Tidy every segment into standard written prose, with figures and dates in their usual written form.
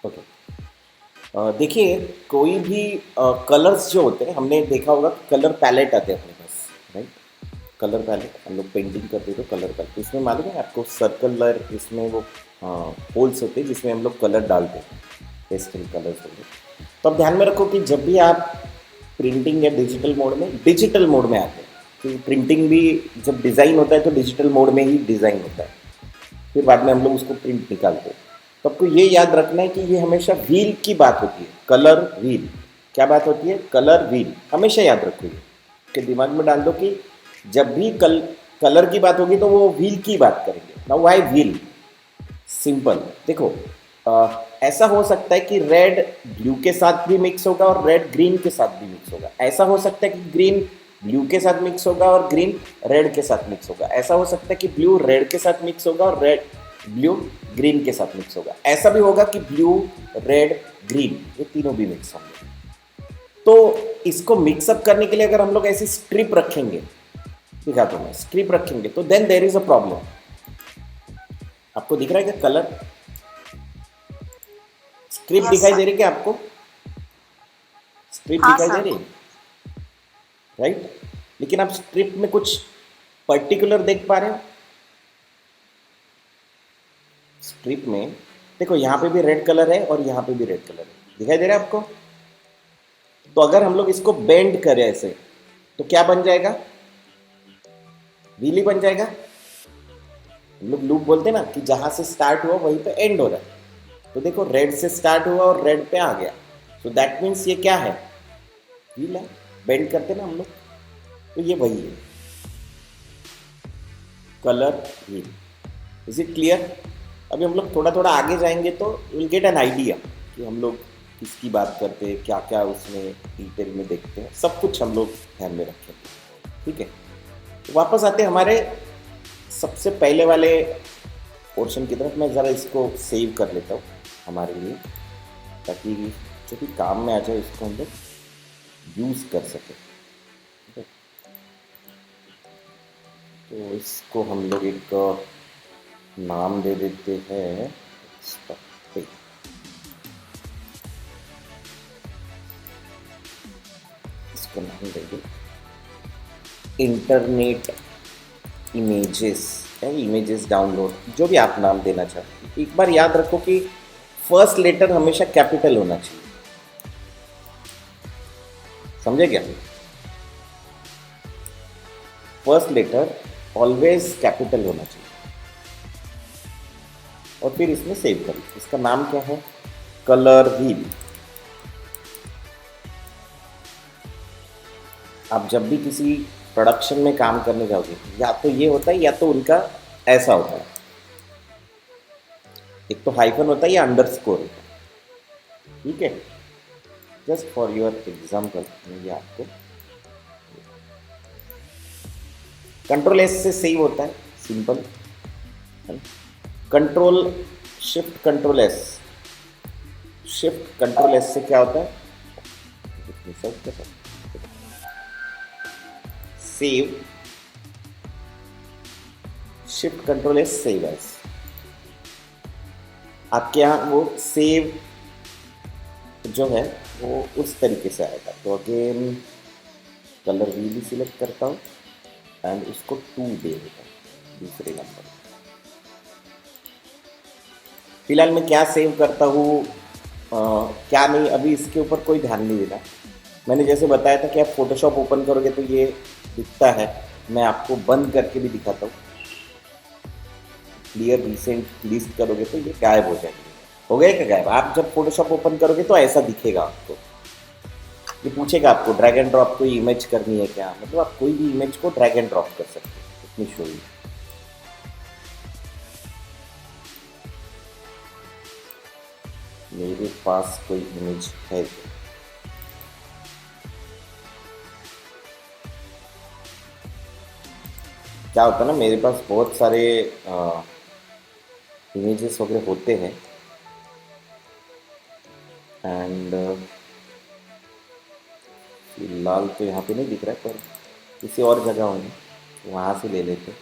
Okay. देखिए, कोई भी कलर्स जो होते हैं, हमने देखा होगा कि कलर पैलेट आते हैं अपने पास, राइट? कलर पैलेट हम लोग पेंटिंग करते हैं तो कलर पैलेट, इसमें मालूम है आपको सर्कुलर, इसमें वो होल्स होते हैं जिसमें हम लोग कलर डालते हैं, पेस्टल कलर्स होते हैं। तो अब ध्यान में रखो कि जब भी आप प्रिंटिंग या डिजिटल मोड में आते हैं, क्योंकि प्रिंटिंग भी जब डिज़ाइन होता है तो डिजिटल मोड में ही डिज़ाइन होता है, फिर बाद में हम लोग उसको प्रिंट निकालते हैं। तो आपको ये याद रखना है कि ये हमेशा व्हील की बात होती है, कलर व्हील। क्या बात होती है? कलर व्हील, हमेशा याद रखो ये, कि दिमाग में डाल दो कि जब भी कलर की बात होगी तो वो व्हील की बात करेंगे। Now why wheel? सिंपल, देखो, ऐसा हो सकता है कि रेड ब्लू के साथ भी मिक्स होगा और रेड ग्रीन के साथ भी मिक्स होगा। ऐसा हो सकता है कि ग्रीन ब्लू के साथ मिक्स होगा और ग्रीन रेड के साथ मिक्स होगा। ऐसा हो सकता है कि ब्लू रेड के साथ मिक्स होगा और ब्लू ग्रीन के साथ मिक्स होगा। ऐसा भी होगा कि ब्लू रेड ग्रीन ये तीनों भी मिक्स होंगे। तो इसको मिक्सअप करने के लिए अगर हम लोग ऐसी स्ट्रिप रखेंगे, दिखा दो मैं, स्ट्रिप रखेंगे तो then there is a problem. आपको दिख रहा है क्या कलर स्ट्रिप यस दिखाई सर। दे रही है क्या आपको? स्ट्रिप हाँ दिखाई दे सर। रही है, राइट? लेकिन आप स्ट्रिप में कुछ पर्टिकुलर देख पा रहे हो? स्ट्रिप में देखो, यहाँ पे भी रेड कलर है और यहाँ पे भी रेड कलर है, दिखाई दे रहा है आपको? तो अगर हम लोग इसको बेंड करें ऐसे, तो क्या बन जाएगा? व्हील बन जाएगा। हम लोग लूप बोलते हैं ना कि जहां से स्टार्ट हुआ वहीं पे एंड हो रहा है। तो देखो, रेड से स्टार्ट हुआ और रेड पे आ गया, सो दैट मीन्स ये क्या है? व्हील है। बेंड करते ना हम लोग, तो ये वही है, colour wheel. Is it clear? अभी हम लोग थोड़ा थोड़ा आगे जाएंगे तो विल गेट एन आइडिया कि हम लोग किसकी बात करते हैं, क्या क्या उसमें डिटेल में देखते हैं, सब कुछ हम लोग ध्यान में रखेंगे। ठीक है, तो वापस आते हैं हमारे सबसे पहले वाले पोर्शन की तरफ। मैं ज़रा इसको सेव कर लेता हूँ हमारे लिए, ताकि जो भी काम में आ जाए इसको हम लोग यूज़ कर सकें। ठीक है, तो इसको हम लोग एक नाम दे देते हैं, इसको नाम देंगे इंटरनेट इमेजेस या इमेजेस डाउनलोड, जो भी आप नाम देना चाहते हैं। एक बार याद रखो कि फर्स्ट लेटर हमेशा कैपिटल होना चाहिए, समझे क्या? फर्स्ट लेटर ऑलवेज कैपिटल होना चाहिए। और फिर इसमें सेव करिए, इसका नाम क्या है? Colour wheel. आप जब भी किसी प्रोडक्शन में काम करने जाओगे, या तो ये होता है या तो उनका ऐसा होता है, एक तो हाइफन होता है या अंडरस्कोर होता है। ठीक है, जस्ट फॉर योर एग्जाम्पल ये आपको कंट्रोल एस से सेव होता है, simple. Control shift control S, shift control S से क्या होता है? Save, shift control S, save S. आपके यहाँ वो सेव जो है वो उस तरीके से आएगा। तो अगेन कलर व्हील सिलेक्ट करता हूँ एंड उसको 2 दे देता हूँ, दूसरे नंबर। फिलहाल मैं क्या सेव करता हूँ, क्या नहीं, अभी इसके ऊपर कोई ध्यान नहीं देना। मैंने जैसे बताया था कि आप फोटोशॉप ओपन करोगे तो ये दिखता है, मैं आपको बंद करके भी दिखाता हूँ। क्लियर रिसेंट लिस्ट करोगे तो ये गायब हो जाएगी। हो गया क्या गायब? आप जब फोटोशॉप ओपन करोगे तो ऐसा दिखेगा आपको। ये पूछेगा आपको ड्रैग एंड ड्रॉप कोई इमेज करनी है क्या, मतलब आप कोई भी इमेज को ड्रैग एंड ड्रॉप कर सकते हो। इतनी शो ही मेरे पास कोई इमेज है क्या? क्या होता है ना, मेरे पास बहुत सारे इमेजेस वगैरह होते हैं एंड फिलहाल तो यहाँ पे नहीं दिख रहा है, पर किसी और जगह होंगे, वहाँ से ले लेते।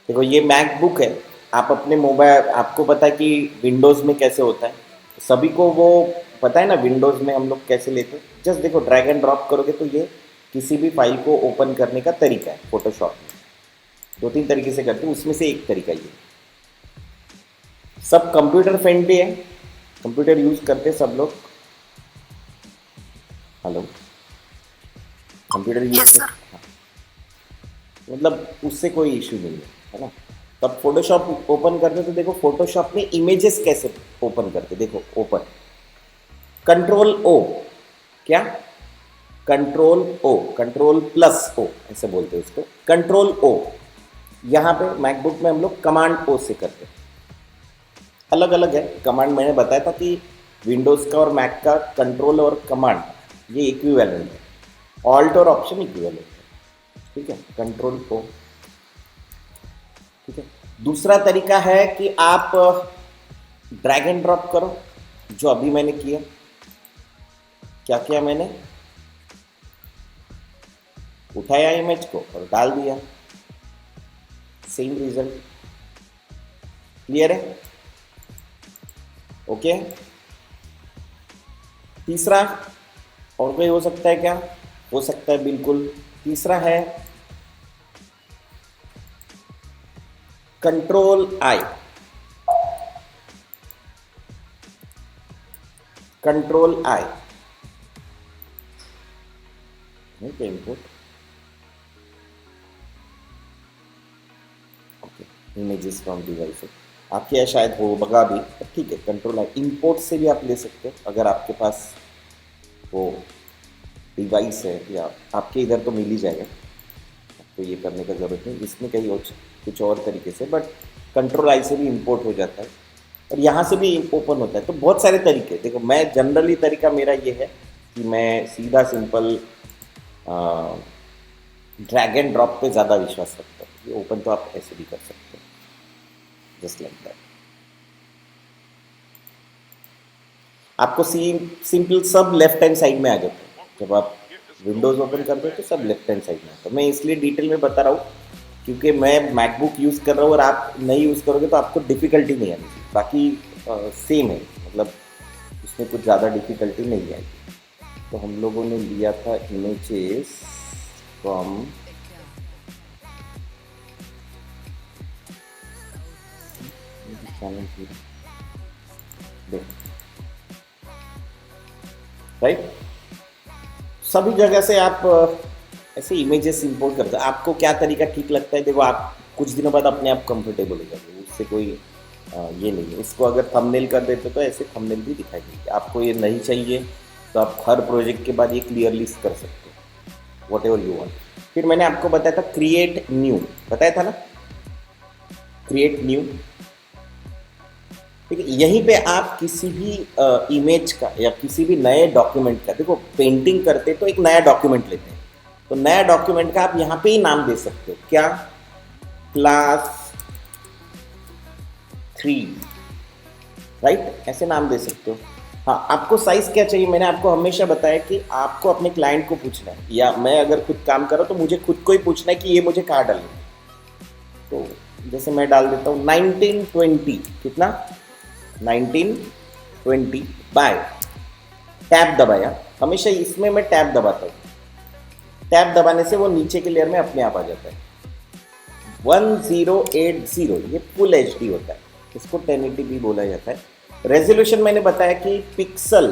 देखो, ये मैकबुक है, आप अपने मोबाइल, आपको पता है कि विंडोज़ में कैसे होता है, सभी को वो पता है ना विंडोज़ में हम लोग कैसे लेते हैं। जस्ट देखो, ड्रैग एंड ड्रॉप करोगे तो ये किसी भी फाइल को ओपन करने का तरीका है। फोटोशॉप में 2-3 तरीके से करते हैं, उसमें से एक तरीका ये। सब कंप्यूटर फ्रेंडली है, कंप्यूटर यूज़ करते हैं सब लोग। हेलो, कंप्यूटर यूज़ यस करते सर। हाँ, मतलब उससे कोई इशू नहीं है ना। तब फोटोशॉप ओपन करते तो देखो फोटोशॉप में इमेजेस कैसे ओपन करते, देखो ओपन, कंट्रोल ओ, क्या control O, control plus O ऐसे बोलते हैं उसको, कंट्रोल ओ। यहाँ पे मैकबुक में हम लोग कमांड ओ से करते हैं। अलग अलग है कमांड, मैंने बताया था कि विंडोज़ का और मैक का कंट्रोल और कमांड ये इक्विवेलेंट है, ऑल्ट और ऑप्शन इक्विवेलेंट है, ठीक है। कंट्रोल ओ, ठीक है। दूसरा तरीका है कि आप ड्रैग एंड ड्रॉप करो, जो अभी मैंने किया। क्या किया मैंने, उठाया इमेज को और डाल दिया, सेम रिजल्ट। क्लियर है, ओके। तीसरा और कोई हो सकता है क्या, हो सकता है बिल्कुल। तीसरा है कंट्रोल आई, कंट्रोल आई, नहीं input, okay, images from device. आपके यहाँ शायद हो बगा भी, ठीक है। कंट्रोल आई, इंपोर्ट से भी आप ले सकते हो अगर आपके पास वो डिवाइस है, या आपके इधर तो मिल ही जाएगा, आपको ये करने का ज़रूरत नहीं। इसमें कहीं और कुछ और तरीके से, बट कंट्रोल आई से भी इंपोर्ट हो जाता है और यहाँ से भी ओपन होता है। तो बहुत सारे तरीके, देखो मैं जनरली तरीका मेरा ये है कि मैं सीधा सिंपल ड्रैग एंड ड्रॉप पे ज़्यादा विश्वास रखता हूँ। ये ओपन तो आप ऐसे भी कर सकते हो, जस्ट लाइक दैट। आपको सिंपल सब लेफ्ट हैंड साइड में आ जाता है जब आप विंडोज़ ओपन करते हो, तो सब लेफ्ट हैंड साइड में आता है। मैं इसलिए डिटेल में बता रहा हूँ क्योंकि मैं मैकबुक यूज़ कर रहा हूँ और आप नहीं यूज़ करोगे तो आपको डिफ़िकल्टी नहीं आनी चाहिए। बाकी सेम है, मतलब उसमें कुछ ज़्यादा डिफ़िकल्टी नहीं आएगी। तो हम लोगों ने लिया था इमेजेस फ्रॉम राइट। सभी जगह से आप ऐसे इमेजेस इंपोर्ट करते हैं। आपको क्या तरीका ठीक लगता है, देखो आप कुछ दिनों बाद अपने आप कंफर्टेबल हो जाएंगे, उससे कोई ये नहीं है। इसको अगर थंबनेल कर देते तो ऐसे थंबनेल भी दिखाई देगी। आपको ये नहीं चाहिए तो आप हर प्रोजेक्ट के बाद ये क्लियरली कर सकते हो, वॉट एवर यू वांट। फिर मैंने आपको बताया था क्रिएट न्यू, बताया था ना, क्रिएट न्यू, ठीक है। यहीं पे आप किसी भी इमेज का या किसी भी नए डॉक्यूमेंट का, देखो पेंटिंग करते तो एक नया डॉक्यूमेंट लेते हैं, तो नया डॉक्यूमेंट का आप यहाँ पे ही नाम दे सकते हो, क्या, क्लास 3, राइट, ऐसे नाम दे सकते हो। हाँ, आपको साइज क्या चाहिए, मैंने आपको हमेशा बताया कि आपको अपने क्लाइंट को पूछना है, या मैं अगर खुद काम कर रहा हूँ तो मुझे खुद को ही पूछना है कि ये मुझे कहाँ डालना है। तो जैसे मैं डाल देता हूँ 1920, कितना, 1920 बाय, टैब दबाया, हमेशा इसमें मैं टैब दबाता हूँ, टैब दबाने से वो नीचे के लेयर में अपने आप आ जाता है। 1080, ये फुल एचडी होता है, इसको 1080 भी बोला जाता है। रेजोल्यूशन मैंने बताया कि पिक्सल,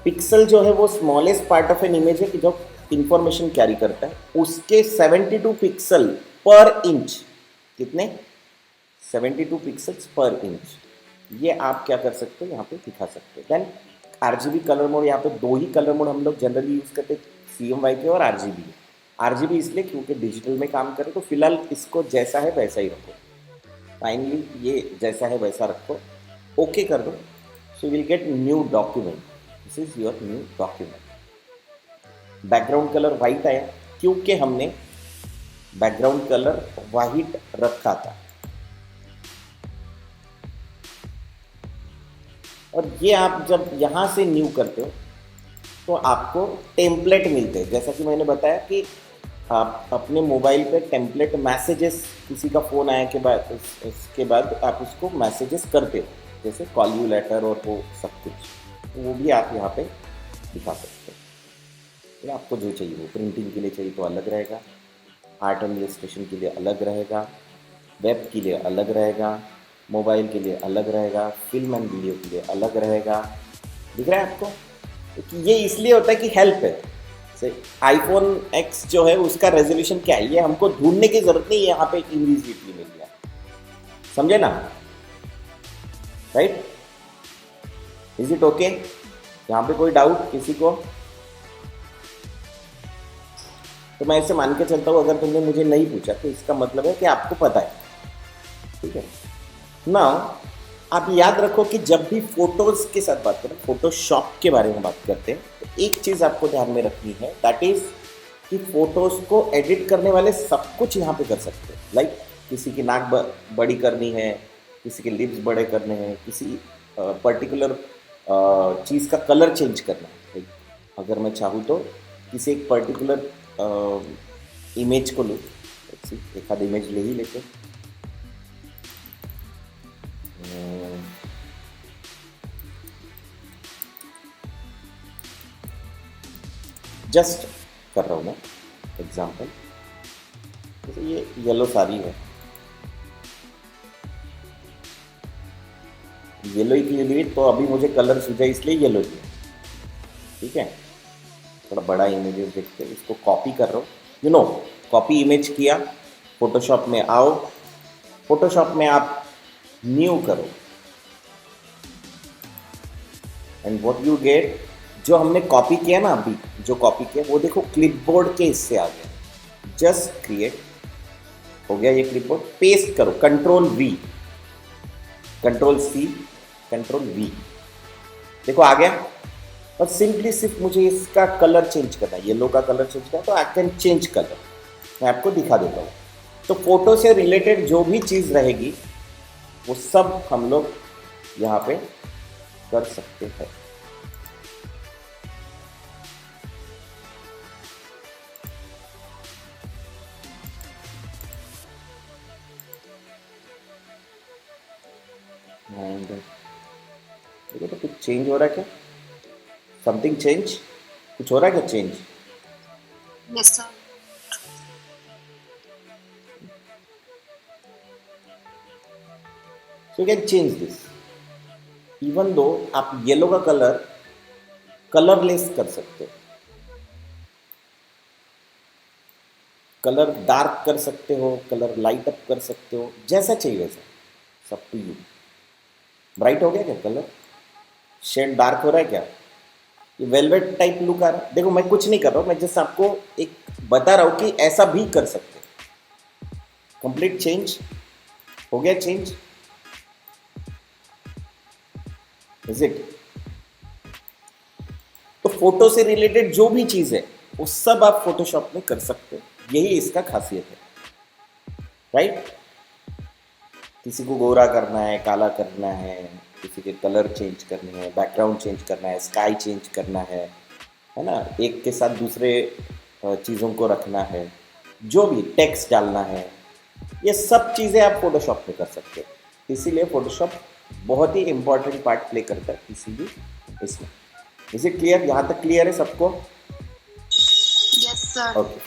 पिक्सल जो है वो smallest part of an image है कि जो इंफॉर्मेशन कैरी करता है, उसके 72 पिक्सल पर इंच, कितने, 72 पिक्सल्स पर इंच। ये आप क्या कर सकते हो, यहाँ पे दिखा सकते हो। देन आरजीबी कलर मोड, यहाँ पे दो ही कलर मोड हम लोग जनरली यूज़ करते हैं, CMYK और RGB। RGB इसलिए क्योंकि डिजिटल में काम करें, तो फिलहाल इसको जैसा है वैसा ही रखो, फाइनली ये जैसा है वैसा रखो, ओके कर दो। So will get new document, this is your new document. Background colour white आया क्योंकि हमने बैकग्राउंड कलर वाइट रखा था। और ये आप जब यहाँ से न्यू करते हो तो आपको टेम्पलेट मिलते हैं, जैसा कि मैंने बताया कि आप अपने मोबाइल पे टेम्पलेट मैसेजेस किसी का फ़ोन आया के बाद उसके बाद आप उसको मैसेजेस करते हो, जैसे कॉल यू लेटर और वो सब कुछ, तो वो भी आप यहाँ पे दिखा सकते हो। फिर आपको जो चाहिए वो प्रिंटिंग के लिए चाहिए तो अलग रहेगा, आर्ट एंड इलस्ट्रेशन के लिए अलग रहेगा, वेब के लिए अलग रहेगा, मोबाइल के लिए अलग रहेगा, फिल्म एंड वीडियो के लिए अलग रहेगा। दिख रहा है आपको? क्योंकि ये इसलिए होता है कि हेल्प है। से आईफोन एक्स जो है उसका रेजोल्यूशन क्या है, ये हमको ढूंढने की जरूरत नहीं है, यहाँ पे एक इमीडिएटली मिल गया। समझे ना? राइट? Is it okay? यहाँ पे कोई डाउट किसी को? तो मैं ऐसे मान के चलता हूँ, अगर तुमने मुझे नहीं पूछा तो इसका मतलब है कि आपको पता है। ठीक है ना? आप याद रखो कि जब भी फोटोज के साथ बात करें, फोटोशॉप के बारे में बात करते हैं, तो एक चीज़ आपको ध्यान में रखनी है, दैट इज कि फोटोज को एडिट करने वाले सब कुछ यहाँ पे कर सकते हैं। लाइक किसी की नाक बड़ी करनी है, किसी के लिप्स बड़े करने हैं, किसी पर्टिकुलर चीज़ का कलर चेंज करना है। Like, अगर मैं चाहूँ तो किसी एक पर्टिकुलर इमेज को लूँ, एक आध इमेज ले ही लेते हैं। जस्ट कर रहा हूँ मैं एग्जाम्पल, जैसे ये येलो साड़ी है, येलो ही क्यों ली, तो अभी मुझे कलर सूझा इसलिए येलो लिया। ठीक है, थोड़ा बड़ा इमेजेस देखते हैं, इसको कॉपी कर रहा हूँ, कॉपी इमेज किया, फोटोशॉप में आओ, फोटोशॉप में आप न्यू करो, एंड व्हाट यू गेट, जो हमने कॉपी किया ना, अभी जो कॉपी किया वो देखो क्लिपबोर्ड के हिस्से आ गया। जस्ट क्रिएट हो गया ये क्लिपबोर्ड, पेस्ट करो, control V, control C, control V, देखो आ गया। और सिंपली सिर्फ मुझे इसका कलर चेंज करना है, येलो का कलर चेंज करना है, तो आई कैन चेंज कलर, मैं आपको दिखा देता हूँ। तो फोटो से रिलेटेड जो भी चीज़ रहेगी वो सब हम लोग यहाँ पे कर सकते हैं। एंड देखो तो कुछ चेंज हो रहा है क्या? समथिंग चेंज, कुछ हो रहा है क्या change? Yes sir. So you can change this, even though आप येलो का कलर कलरलेस कर सकते हो, कलर डार्क कर सकते हो, कलर लाइट अप कर सकते हो, जैसा चाहिए वैसा, सब टू यू। ब्राइट हो गया क्या कलर? शेड डार्क हो रहा है क्या? ये वेलवेट टाइप लुक आ रहा है। देखो मैं कुछ नहीं कर रहा हूँ, मैं जस्ट आपको एक बता रहा हूँ कि ऐसा भी कर सकते हैं। कंप्लीट चेंज हो गया, चेंज इज इट? तो फोटो से रिलेटेड जो भी चीज़ है वो सब आप फोटोशॉप में कर सकते हो, यही इसका खासियत है। राइट? किसी को गोरा करना है, काला करना है, किसी के कलर चेंज करने हैं, बैकग्राउंड चेंज करना है, स्काई चेंज करना है ना, एक के साथ दूसरे चीज़ों को रखना है, जो भी टेक्स्ट डालना है, ये सब चीज़ें आप फोटोशॉप में कर सकते हो। इसीलिए फोटोशॉप बहुत ही इंपॉर्टेंट पार्ट प्ले करता है किसी भी इसमें। Is it clear? यहाँ तक क्लियर है सबको? Yes sir. Okay,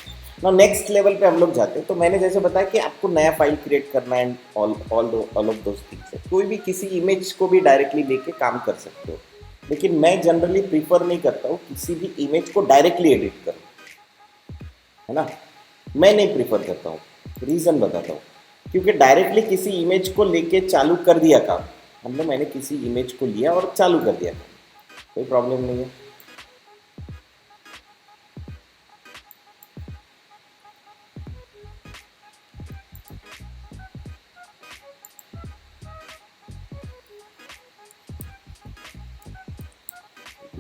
now next level पे हम लोग जाते हैं। तो मैंने जैसे बताया कि आपको नया फाइल क्रिएट करना है, and all of those things है। कोई भी किसी इमेज को भी डायरेक्टली लेके काम कर सकते हो, लेकिन मैं जनरली प्रीफर नहीं करता हूँ किसी भी इमेज को डायरेक्टली एडिट करूँ, है ना? मैं नहीं प्रीफर करता हूँ, रीज़न बताता हूँ। क्योंकि डायरेक्टली किसी इमेज को लेके चालू कर दिया काम, मतलब मैंने किसी इमेज को लिया और चालू कर दिया काम, कोई प्रॉब्लम नहीं है।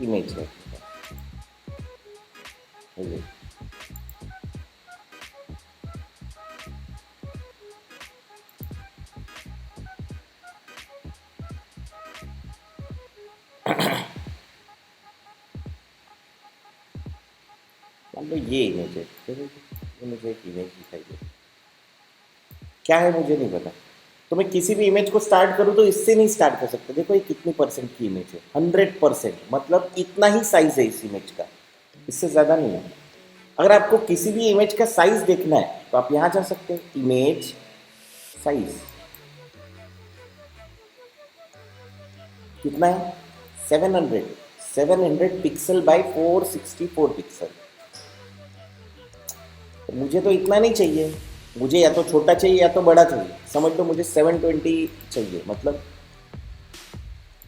इमेज है, मान लो ये इमेज है, चलो ये मुझे एक इमेज दिखाई दे, क्या है मुझे नहीं पता। तो मैं किसी भी इमेज को स्टार्ट करूँ तो इससे नहीं स्टार्ट कर सकता। देखो ये कितनी परसेंट की इमेज है, 100%, मतलब इतना ही साइज है इस इमेज का, इससे ज़्यादा नहीं है। अगर आपको किसी भी इमेज का साइज देखना है तो आप यहाँ जा सकते हैं, इमेज साइज कितना है, 700, 700 पिक्सल बाई 464 पिक्सल। तो मुझे तो इतना नहीं चाहिए, मुझे या तो छोटा चाहिए या तो बड़ा चाहिए। समझ लो मुझे 720 चाहिए, मतलब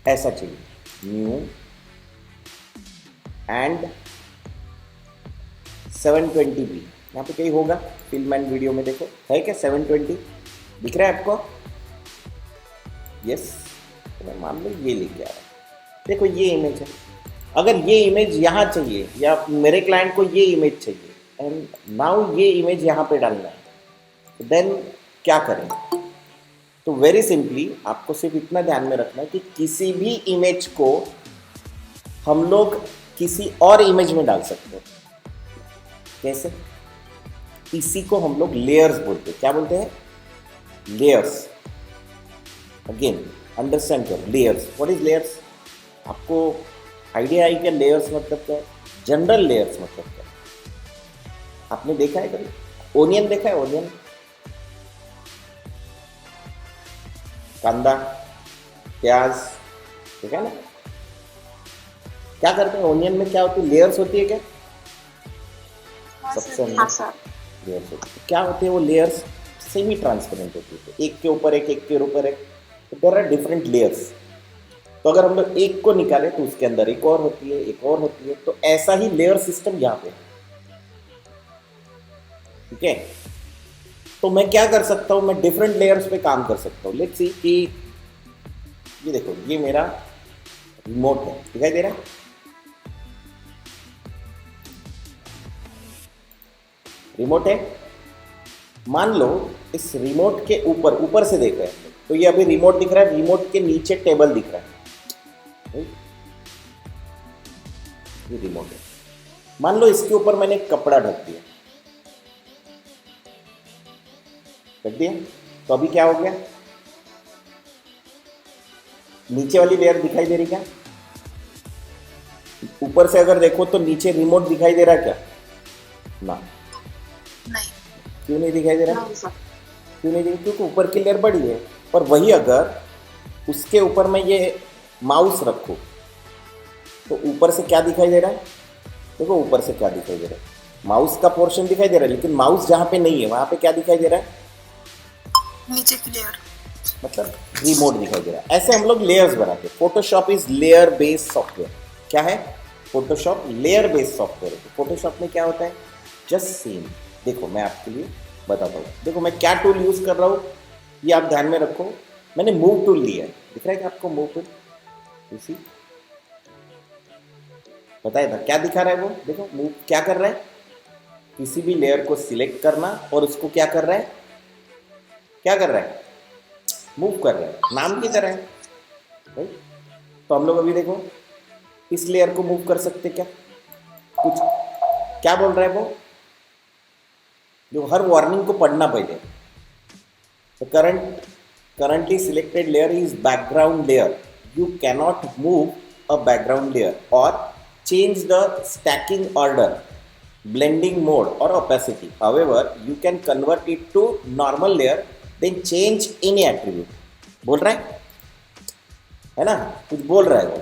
ऐसा चाहिए, न्यू एंड 720p। यहाँ पे कहीं होगा फिल्म एंड वीडियो में, देखो है क्या 720 दिख रहा है आपको? यस, तो मैं मान लो ये लेके आ रहा हूँ। देखो ये इमेज है, अगर ये इमेज यहाँ चाहिए या मेरे क्लाइंट को ये इमेज चाहिए एंड नाउ ये इमेज यहाँ पे डालना है, देन क्या करें? तो वेरी सिंपली आपको सिर्फ इतना ध्यान में रखना है कि किसी भी इमेज को हम लोग किसी और इमेज में डाल सकते हैं। कैसे? इसी को हम लोग लेयर्स बोलते हैं। क्या बोलते हैं? लेयर्स। अगेन अंडरस्टैंड करो, लेयर्स। What is layers? आपको आइडिया आई क्या लेयर्स मतलब क्या है? जनरल लेयर्स मतलब क्या है? आपने देखा है कभी ओनियन? देखा है ओनियन? कांदा, प्याज, देखा है ना? क्या करते हैं ओनियन में? क्या होती है? लेयर्स होती है क्या? सबसे हाँ सर। लेयर्स होती है। क्या होते हैं वो लेयर्स? सेमी ट्रांसपेरेंट होती है, एक के ऊपर एक, एक के ऊपर एक। There are different layers. तो अगर हम लोग एक को निकालें तो उसके अंदर एक और होती है, एक और होती है। तो ऐसा ही लेयर सिस्टम यहाँ पे है, ठीक है? तो मैं क्या कर सकता हूँ, मैं डिफरेंट लेयर्स पे काम कर सकता हूँ। लेट्स सी कि ये देखो, ये मेरा रिमोट है, दिखाई दे रहा है? रिमोट है। मान लो इस रिमोट के ऊपर, ऊपर से देख रहे हैं तो ये अभी रिमोट दिख रहा है, रिमोट के नीचे टेबल दिख रहा है, ये रिमोट है। मान लो इसके ऊपर मैंने एक कपड़ा ढक दिया, तो अभी क्या हो गया? नीचे वाली लेयर दिखाई दे रही क्या? ऊपर से अगर देखो तो नीचे रिमोट दिखाई दे रहा है क्या? ना। नहीं। क्यों नहीं दिखाई दे रहा? नहीं सर। क्यों नहीं दिखाई? क्योंकि ऊपर की लेयर बड़ी है। और वही अगर उसके ऊपर मैं ये माउस रखूं तो ऊपर से क्या दिखाई दे रहा है? देखो ऊपर से क्या दिखाई दे रहा है? माउस का पोर्शन दिखाई दे रहा है, लेकिन माउस जहां पे नहीं है वहां पे क्या दिखाई दे रहा है? नीचे की लेयर। मतलब रिमोट दिखाई दे रहा है। ऐसे हम लोग लेयर्स बनाते हैं। Photoshop is layer based software. क्या है? फोटोशॉप लेयर बेस्ड सॉफ्टवेयर है। फोटोशॉप में क्या होता है? Just same. देखो मैं आपके लिए बताता हूँ। देखो मैं क्या टूल यूज कर रहा हूँ, ये आप ध्यान में रखो। मैंने मूव टूल लिया है, दिख रहा है क्या आपको मूव टूल? इसी बताया था क्या दिखा रहा है वो? देखो मूव क्या कर रहा है? किसी भी लेयर को सिलेक्ट करना और उसको क्या कर रहा है? क्या कर रहा है? मूव कर रहा है, नाम की तरह है, राइट? तो हम लोग अभी देखो इस लेयर को मूव कर सकते क्या? कुछ क्या बोल रहा है वो? जो हर वार्निंग को पढ़ना पहले। The currently selected layer is background layer. You cannot move a background layer or change the stacking order, blending mode or opacity. However, you can convert it to normal layer, then change any attribute. बोल रहा है ना? कुछ बोल रहा है वो।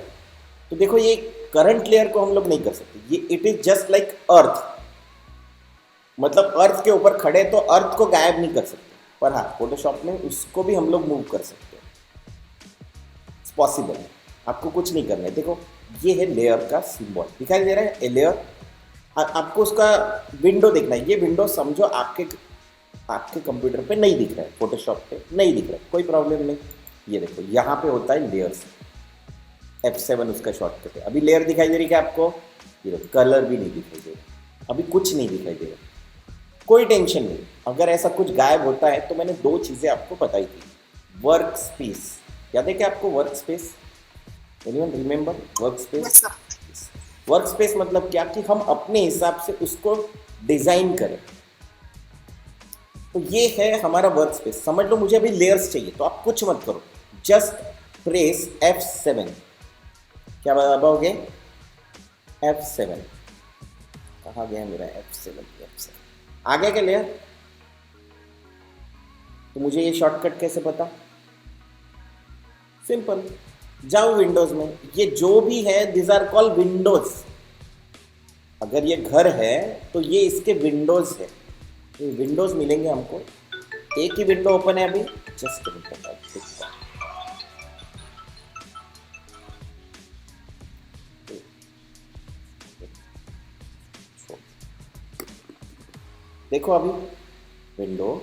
तो देखो ये करंट लेयर को हम लोग नहीं कर सकते। ये it is just like earth, मतलब अर्थ के ऊपर खड़े तो अर्थ को गायब नहीं कर सकते, पर हाँ फोटोशॉप में उसको भी हम लोग मूव कर सकते हैं। It's possible. आपको कुछ नहीं करना है। देखो ये है लेयर का सिंबल, दिखाई दे रहा है? A layer. आपको उसका विंडो देखना है। ये विंडो समझो आपके कंप्यूटर पे नहीं दिख रहा है, फोटोशॉप पे नहीं दिख रहा है, कोई प्रॉब्लम नहीं। ये देखो यहाँ पे होता है लेयर्स, F7 उसका शॉर्टकट है। अभी लेयर दिखाई दे रही क्या आपको? ये देखो कलर भी नहीं दिखाई दे रहा, अभी कुछ नहीं दिखाई दे रहा। कोई टेंशन नहीं, अगर ऐसा कुछ गायब होता है तो मैंने दो चीज़ें आपको बताई थी। वर्क स्पेस, याद है क्या आपको? Work space, anyone remember work space? Yes sir. Work space मतलब क्या कि हम अपने हिसाब से उसको डिज़ाइन करें। तो ये है हमारा वर्क स्पेस। समझ लो मुझे अभी लेयर्स चाहिए, तो आप कुछ मत करो, जस्ट प्रेस F7। क्या दबाओगे? F7। कहाँ गया मेरा F7? आ गया क्या लेयर? तो मुझे ये शॉर्टकट कैसे पता? सिंपल, जाओ विंडोज में, ये जो भी है दिस आर कॉल विंडोज। अगर ये घर है तो ये इसके विंडोज है, ये विंडोज मिलेंगे हमको। एक ही विंडो ओपन है अभी, जस्ट देखो अभी विंडो,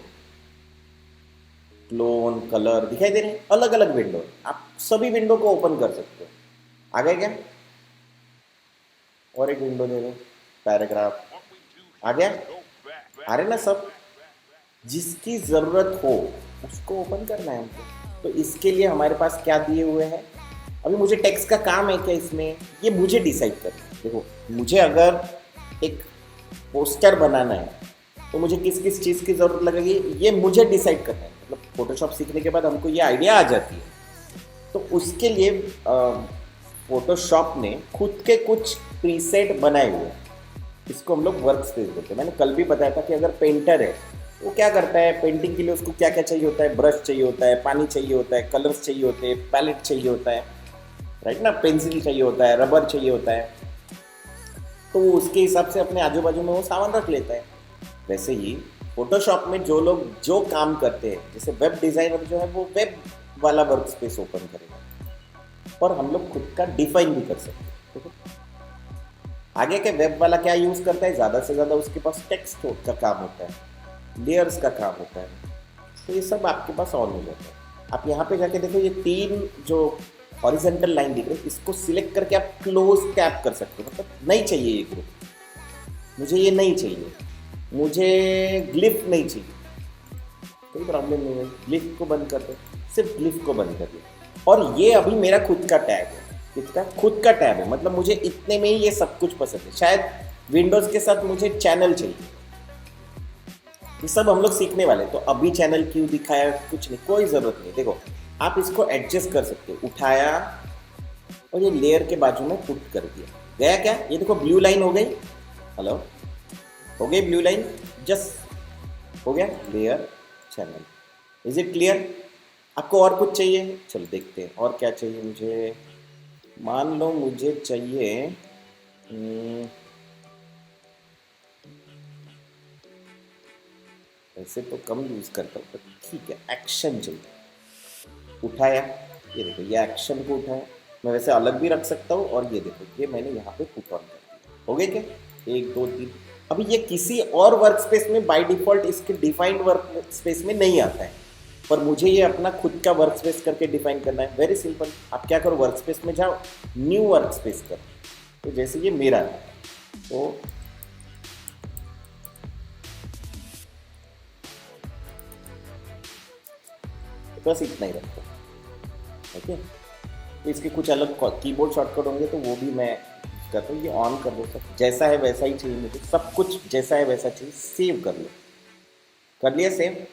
क्लोन, कलर दिखाई दे रहे हैं, अलग अलग विंडो। आप सभी विंडो को ओपन कर सकते हो। आ गया क्या? और एक विंडो दे दो, पैराग्राफ आ गया। आ रहे ना सब? जिसकी ज़रूरत हो उसको ओपन करना है हमको। तो इसके लिए हमारे पास क्या दिए हुए हैं? अभी मुझे टेक्स्ट का काम है क्या इसमें, ये मुझे डिसाइड करना है। देखो मुझे अगर एक पोस्टर बनाना है तो मुझे किस किस चीज़ की ज़रूरत लगेगी, ये मुझे डिसाइड करना है। मतलब फोटोशॉप सीखने के बाद हमको ये आइडिया आ जाती है, तो उसके लिए फोटोशॉप ने खुद के कुछ प्रीसेट बनाए हुए हैं। इसको हम लोग वर्क स्पेस बोलते हैं। मैंने कल भी बताया था कि अगर पेंटर है वो क्या करता है, पेंटिंग के लिए उसको क्या क्या चाहिए होता है, ब्रश चाहिए होता है, पानी चाहिए होता है, कलर्स चाहिए होते हैं, पैलेट चाहिए होता है, राइट ना, पेंसिल चाहिए होता है, रबर चाहिए होता है। तो वो उसके हिसाब से अपने आजू बाजू में वो सामान रख लेता है। वैसे ही फोटोशॉप में जो लोग जो काम करते हैं, जैसे वेब डिज़ाइनर जो है वो वेब वाला वर्क स्पेस ओपन करेगा, और हम लोग खुद का डिफाइन भी कर सकते हैं। देखो आगे के वेब वाला क्या यूज़ करता है, ज़्यादा से ज़्यादा उसके पास टेक्स्ट का काम होता है, लेयर्स का काम होता है। तो ये सब आपके पास ऑन हो जाता है। आप यहाँ पे जाके देखो, ये तीन जो हॉरिजेंटल लाइन दिख रही है, इसको सिलेक्ट करके आप क्लोज टैप कर सकते हो। मतलब नहीं चाहिए ये ग्रुप, मुझे ये नहीं चाहिए, मुझे ग्लिफ नहीं चाहिए, कोई प्रॉब्लम नहीं है, ग्लिफ को बंद कर दो, सिर्फ ग्लिफ को बंद कर दो। और ये अभी मेरा खुद का टैग है, किसका? खुद का टैब है। मतलब मुझे इतने में ही ये सब कुछ पसंद है। शायद विंडोज़ के साथ मुझे चैनल चाहिए, ये सब हम लोग सीखने वाले। तो अभी चैनल क्यों दिखाया, कुछ नहीं, कोई ज़रूरत नहीं। देखो आप इसको एडजस्ट कर सकते हो, उठाया और ये लेयर के बाजू में पुट कर दिया, गया क्या? ये देखो ब्लू लाइन हो गई। हेलो, हो गई ब्लू लाइन, जस्ट हो गया layer channel. Is it clear? आपको और कुछ चाहिए? चलो देखते हैं और क्या चाहिए मुझे। मान लो मुझे चाहिए वैसे तो कम यूज़ करता हूँ, पर ठीक है, एक्शन चाहिए। उठाया, ये देखो ये एक्शन को उठाया। मैं वैसे अलग भी रख सकता हूँ, और ये देखो ये मैंने यहाँ पे पुट ऑन कर दिया। हो गए क्या? 1 2 3। अभी ये किसी और वर्क स्पेस में बाय डिफ़ॉल्ट इसके डिफाइंड वर्क स्पेस में नहीं आता है, पर मुझे ये अपना खुद का वर्क स्पेस करके डिफाइन करना है। वेरी सिंपल, आप क्या करो, वर्क स्पेस में जाओ, न्यू वर्क स्पेस करो। तो जैसे ये मेरा है, तो बस इतना ही रखो, ओके। तो इसके कुछ अलग कीबोर्ड शॉर्टकट होंगे, तो वो भी मैं करता हूँ। ये ऑन कर दो, सब जैसा है वैसा ही चाहिए मुझे, सब कुछ जैसा है वैसा चाहिए। सेव कर लो, कर लिया सेव।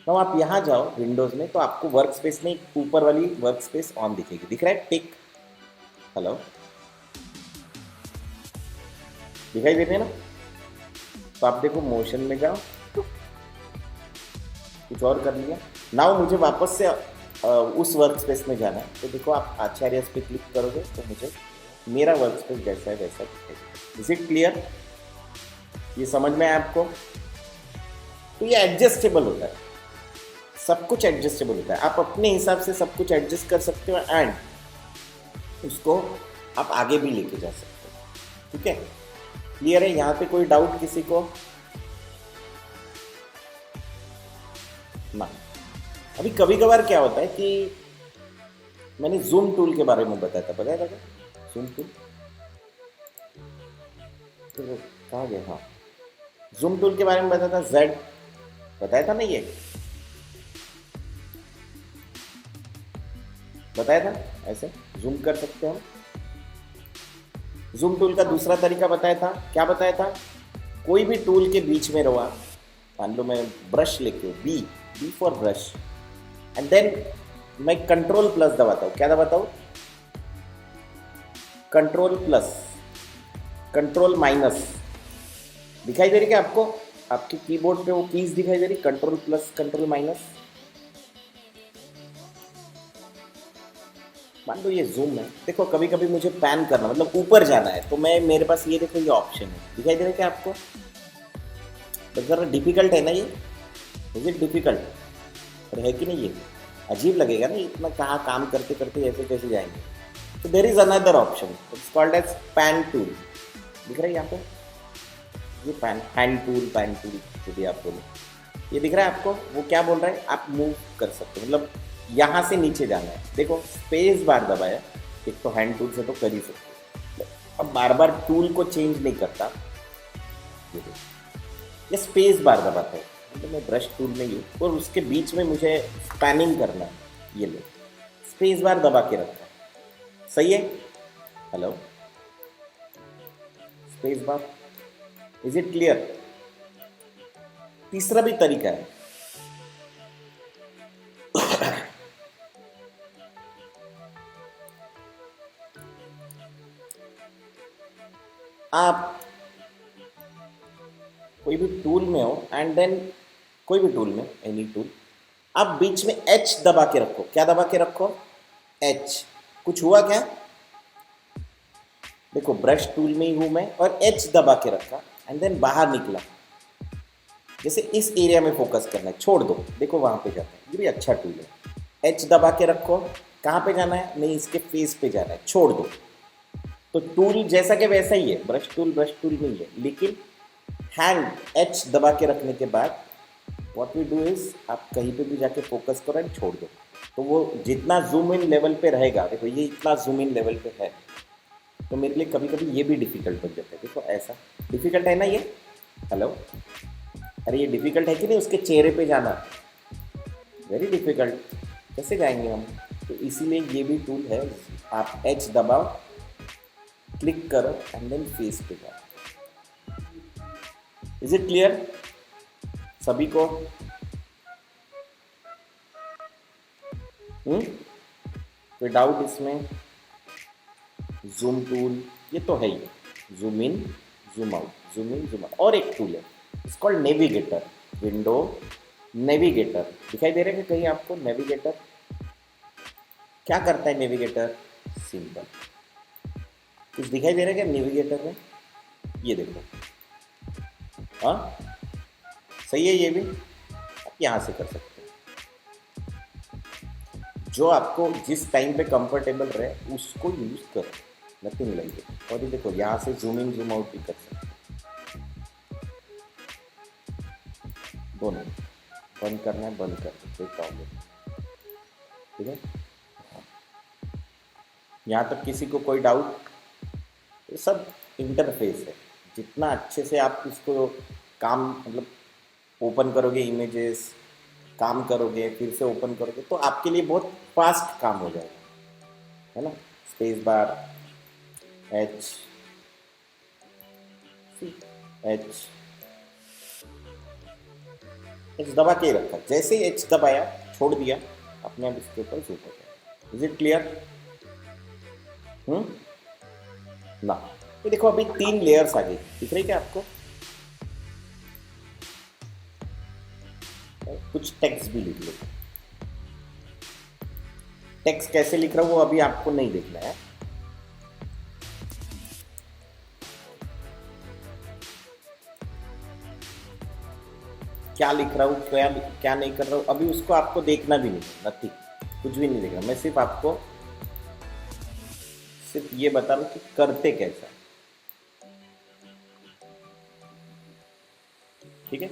तो आप यहाँ जाओ विंडोज़ में, तो आपको वर्क स्पेस में ऊपर वाली वर्क स्पेस ऑन दिखेगी, दिख रहा है टिक? हेलो, दिखाई दे रही है ना? तो आप देखो मोशन में जाओ, कुछ और कर लिया। नाउ मुझे वापस से उस वर्क स्पेस में जाना है, तो देखो आप आचार्य पे क्लिक करोगे तो मुझे मेरा वर्क स्पेस जैसा है वैसा दिखेगा। Is it clear? ये समझ में आया आपको? तो ये एडजस्टेबल होता है, सब कुछ एडजस्टेबल होता है। आप अपने हिसाब से सब कुछ एडजस्ट कर सकते हो, एंड उसको आप आगे भी लेके जा सकते हो। ठीक है, क्लियर है? यहाँ पे कोई डाउट किसी को? ना। अभी कभी कभार क्या होता है कि मैंने जूम टूल के बारे में बताया था क्या? जूम टूल तो कहाँ गया? हाँ, जूम टूल के बारे में बताया था, जेड बताया था ना, ये बताया था, ऐसे जूम कर सकते हैं हम। जूम टूल का दूसरा तरीका बताया था, क्या बताया था? कोई भी टूल के बीच में रहो आप, मान लो मैं ब्रश लेके हूँ, B, B for brush, and then मैं कंट्रोल प्लस दबाता हूँ। क्या दबाता हूँ? Control plus, control minus. दिखाई दे रही क्या आपको? आपके कीबोर्ड पे वो कीज दिखाई दे रही, कंट्रोल प्लस, कंट्रोल माइनस। मान लो ये जूम है, देखो कभी कभी मुझे पैन करना मतलब ऊपर जाना है, तो मैं मेरे पास ये देखो ये ऑप्शन है, दिखाई दे रहा है क्या आपको? तो ज़रा डिफिकल्ट है ना ये, इज इट डिफिकल्ट? और है कि नहीं? ये अजीब लगेगा ना, इतना कहाँ काम करते करते ऐसे कैसे जाएंगे। तो there is another option, it's called as pan tool. दिख रहा है यहाँ पे ये pan, hand tool, pan tool जो भी आप बोलो, ये दिख रहा है आपको? वो क्या बोल रहा है, आप मूव कर सकते हो, मतलब यहाँ से नीचे जाना है। देखो स्पेस बार दबाया, एक तो हैंड टूल से तो कर ही सकते हो, अब बार बार टूल को चेंज नहीं करता। ये देखो, ये स्पेस बार दबाता है, मतलब मैं ब्रश टूल में हूँ और उसके बीच में मुझे स्पैनिंग करना है, ये लो स्पेस बार दबा के रखा है। सही है? Hello, space bar, is it clear? तीसरा भी तरीका है, आप कोई भी टूल में हो एंड देन कोई भी टूल में, एनी टूल, आप बीच में एच दबा के रखो। क्या दबा के रखो? एच। कुछ हुआ क्या? देखो ब्रश टूल में ही हूं मैं और एच दबा के रखा एंड देन बाहर निकला। जैसे इस एरिया में फोकस करना है, छोड़ दो, देखो वहां पे जाता है, ये भी अच्छा टूल है। एच दबा के रखो, कहाँ पे जाना है? नहीं, इसके फेस पे जाना है, छोड़ दो। तो टूल जैसा कि वैसा ही है, ब्रश टूल नहीं है, लेकिन हैंड एच दबा के रखने के बाद व्हाट वी डू इज, आप कहीं पे भी जाके फोकस करो एंड छोड़ दो, तो वो जितना जूम इन लेवल पे रहेगा, देखो ये इतना जूम इन लेवल पे है, तो मेरे लिए कभी कभी ये भी डिफिकल्ट बन जाता है। देखो ऐसा डिफिकल्ट है ना ये? हेलो, अरे ये डिफिकल्ट है कि नहीं? उसके चेहरे पे जाना वेरी डिफिकल्ट, कैसे जाएंगे हम? तो इसीलिए ये भी टूल है, आप एच दबाओ, क्लिक करो एंड देन फेस पे जाओ। इज इट क्लियर सभी को? कोई डाउट इसमें? जूम टूल ये तो है ही, zoom in, zoom out, zoom in, zoom out. और एक टूल है, it's called navigator, window navigator. दिखाई दे रहा है कि कहीं आपको नेविगेटर? क्या करता है नेविगेटर? सिंपल, कुछ दिखाई दे रहा है क्या नेविगेटर में? ये देखो, हाँ सही है, ये भी आप यहाँ से कर सकते हो, जो आपको जिस टाइम पे कंफर्टेबल रहे उसको यूज करो, नथिंग लाइक इट। और ये देखो यहाँ से जूम इन जूम आउट भी कर सकते हो, दोनों। बंद करना है बंद कर दो, कोई प्रॉब्लम, ठीक है? यहाँ तक किसी को कोई डाउट? ये सब इंटरफेस है, जितना अच्छे से आप इसको काम मतलब ओपन करोगे, इमेजेस काम करोगे, फिर से ओपन करोगे, तो आपके लिए बहुत फास्ट काम हो जाएगा, है ना? Space bar, H, H, H दबा के रखा, जैसे ही एच दबाया छोड़ दिया, अपने आप इसके ऊपर जूम हो गया। Is it clear? ना, ये देखो अभी 3 लेयर्स आ गई, दिख रही क्या आपको? कुछ टेक्स्ट भी लिख लो। टेक्स्ट कैसे लिख रहा हूं वो अभी आपको नहीं देखना है, क्या लिख रहा हूँ, क्या नहीं कर रहा हूँ, अभी उसको आपको देखना भी नहीं, नथिंग, कुछ भी नहीं देखना। मैं सिर्फ आपको सिर्फ ये बता रहा हूँ कि करते कैसा, ठीक है?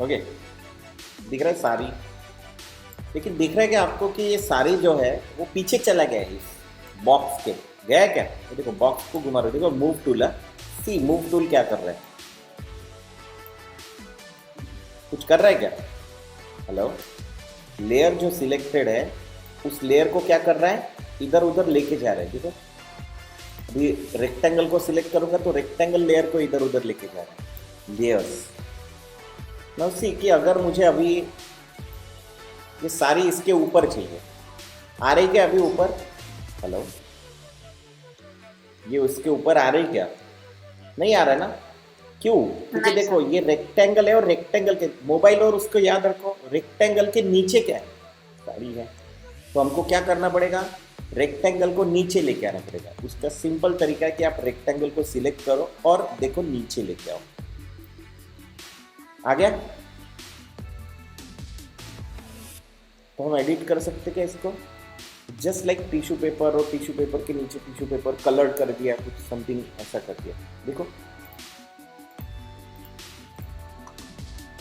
ओके, दिख रहा है सारी, लेकिन दिख रहा है क्या आपको कि ये सारी जो है वो पीछे चला गया है इस बॉक्स के, गया है क्या? तो देखो बॉक्स को घुमा रहे हो, देखो मूव टूल है, सी मूव टूल क्या कर रहा है? कुछ कर रहा है क्या? हेलो, लेयर जो सिलेक्टेड है उस लेयर को क्या कर रहा है? इधर उधर लेके जा रहा है, देखो अभी रेक्टेंगल को सिलेक्ट करूंगा तो रेक्टेंगल लेयर को इधर उधर लेके जा रहा है, लेयर्स। नाउ सी कि अगर मुझे अभी ये सारी इसके ऊपर चाहिए, आ रही क्या अभी ऊपर? हेलो, ये उसके ऊपर आ रही क्या? नहीं आ रहा है ना? क्यों? क्योंकि नहीं देखो सर। ये रेक्टेंगल है और रेक्टेंगल के मोबाइल, और उसको याद रखो रेक्टेंगल के नीचे क्या है? साड़ी है। तो हमको क्या करना पड़ेगा? रेक्टेंगल को नीचे लेके आना पड़ेगा। उसका सिंपल तरीका है कि आप रेक्टेंगल को सिलेक्ट करो और देखो नीचे लेके आओ। आ गया? तो हम एडिट कर सकते क्या इसको? जस्ट लाइक टिश्यू पेपर, और टिश्यू पेपर के नीचे टिश्यू पेपर कलर कर दिया, कुछ समथिंग ऐसा कर दिया। देखो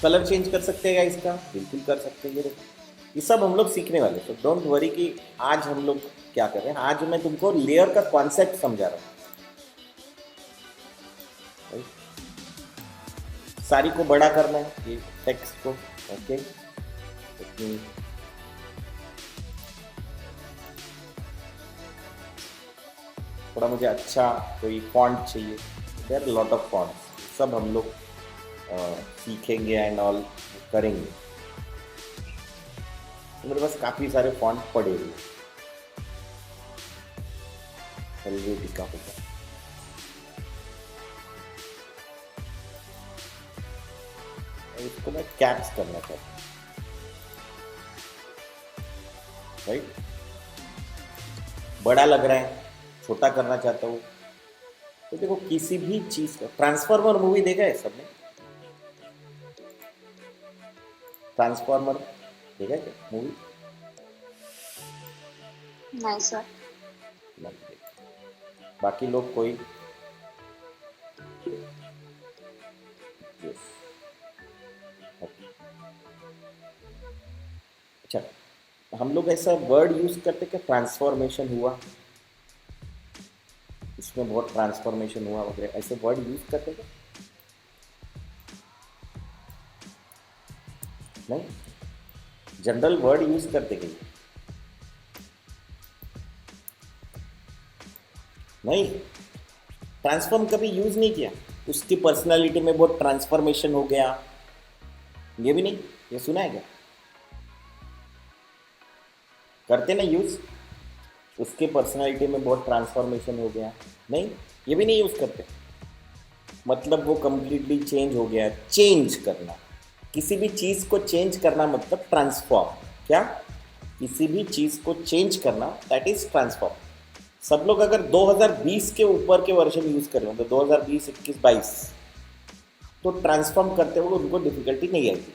कलर चेंज कर सकते हैं इसका, बिल्कुल कर सकते हैं। ये देखो, ये सब हम लोग सीखने वाले, तो डोंट वरी कि आज हम लोग क्या कर रहे हैं। आज मैं तुमको लेयर का कॉन्सेप्ट समझा रहा हूँ। सारी को बड़ा करना है, ये टेक्स्ट को। ओके, थोड़ा मुझे अच्छा कोई फॉन्ट चाहिए। There are lot of fonts, सब हम लोग सीखेंगे एंड ऑल करेंगे। तो मेरे पास काफ़ी सारे फॉन्ट पड़े हुए, हेल्वेटिका होगा। इसको मैं कैप्स करना चाहता हूँ, राइट? बड़ा लग रहा है, छोटा करना चाहता हूँ। तो देखो किसी भी चीज़ का, ट्रांसफॉर्मर मूवी देखा है सबने? ट्रांसफॉर्मर देखा है क्या मूवी? नहीं सर। नहीं देखा। बाकी लोग कोई? यस। अच्छा, हम लोग ऐसा वर्ड यूज करते कि ट्रांसफॉर्मेशन हुआ, इसमें बहुत ट्रांसफॉर्मेशन हुआ वगैरह, ऐसे वर्ड यूज करते क्या? नहीं, जनरल वर्ड यूज करते कहीं? नहीं, ट्रांसफॉर्म कभी यूज नहीं किया। उसकी पर्सनालिटी में बहुत ट्रांसफॉर्मेशन हो गया, ये भी नहीं, ये सुना है क्या? करते ना यूज, उसके पर्सनालिटी में बहुत ट्रांसफॉर्मेशन हो गया, नहीं, ये भी नहीं यूज करते। मतलब वो कंप्लीटली चेंज हो गया। चेंज करना, किसी भी चीज़ को चेंज करना मतलब ट्रांसफॉर्म। क्या? किसी भी चीज़ को चेंज करना, दैट इज ट्रांसफॉर्म। सब लोग अगर 2020 के ऊपर के वर्जन यूज़ कर रहे हो, तो 2020, 21, 22, तो ट्रांसफॉर्म करते हुए उनको डिफिकल्टी नहीं आएगी।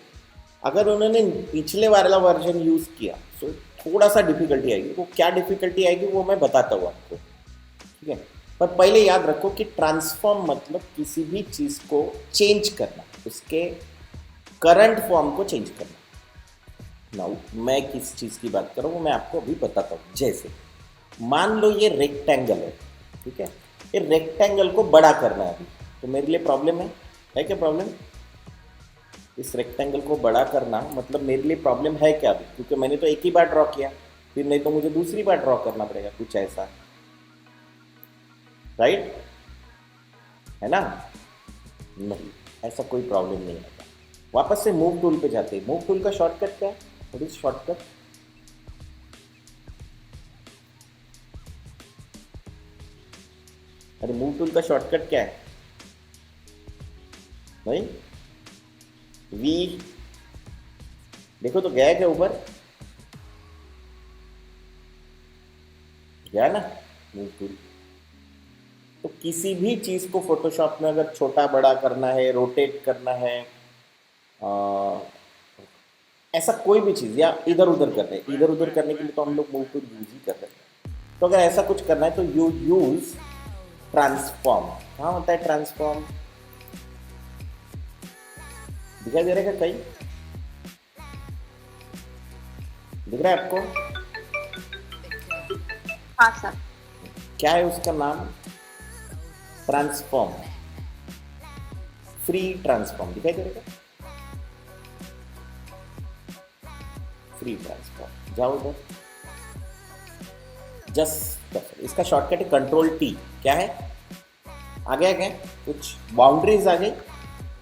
अगर उन्होंने पिछले वाला वर्जन यूज़ किया तो थोड़ा सा डिफिकल्टी आएगी। वो क्या डिफिकल्टी आएगी वो मैं बताता हूँ आपको, ठीक है? पर पहले याद रखो कि ट्रांसफॉर्म मतलब किसी भी चीज़ को चेंज करना, उसके करंट फॉर्म को चेंज करना। नाउ मैं किस चीज़ की बात कर रहा हूँ वो मैं आपको अभी बताता हूँ। जैसे मान लो ये रेक्टेंगल है, ठीक है? ये रेक्टेंगल को बड़ा करना है अभी, तो मेरे लिए प्रॉब्लम है क्या प्रॉब्लम? इस रेक्टेंगल को बड़ा करना मतलब मेरे लिए प्रॉब्लम है क्या अभी? क्योंकि मैंने तो एक ही बार ड्रॉ किया, फिर नहीं तो मुझे दूसरी बार ड्रॉ करना पड़ेगा, कुछ ऐसा, राइट? है ना? नहीं, ऐसा कोई प्रॉब्लम नहीं आता। वापस से मूव टूल पे जाते हैं। मूव टूल का शॉर्टकट क्या है? What is shortcut? अरे मूव टूल का शॉर्टकट क्या है? नहीं, वी, देखो तो गया क्या ऊपर? गया ना मूव टूल। तो किसी भी चीज़ को फोटोशॉप में अगर छोटा बड़ा करना है, रोटेट करना है, ऐसा कोई भी चीज़, या इधर उधर करना है, इधर उधर करने के लिए तो हम लोग मूव टूल यूज ही कर रहे हैं। तो अगर ऐसा कुछ करना है तो यू यूज ट्रांसफॉर्म। कहाँ होता है ट्रांसफॉर्म? दिखाई दे रहा है क्या कहीं? दिख रहा है आपको? हाँ सर। क्या है उसका नाम? Transform, free transform. दिखाई दे रहा है? फ्री ट्रांसफॉर्म, जाओ उधर, जस्ट इसका शॉर्टकट है कंट्रोल टी। क्या है, आ गया क्या, कुछ बाउंड्रीज आ गई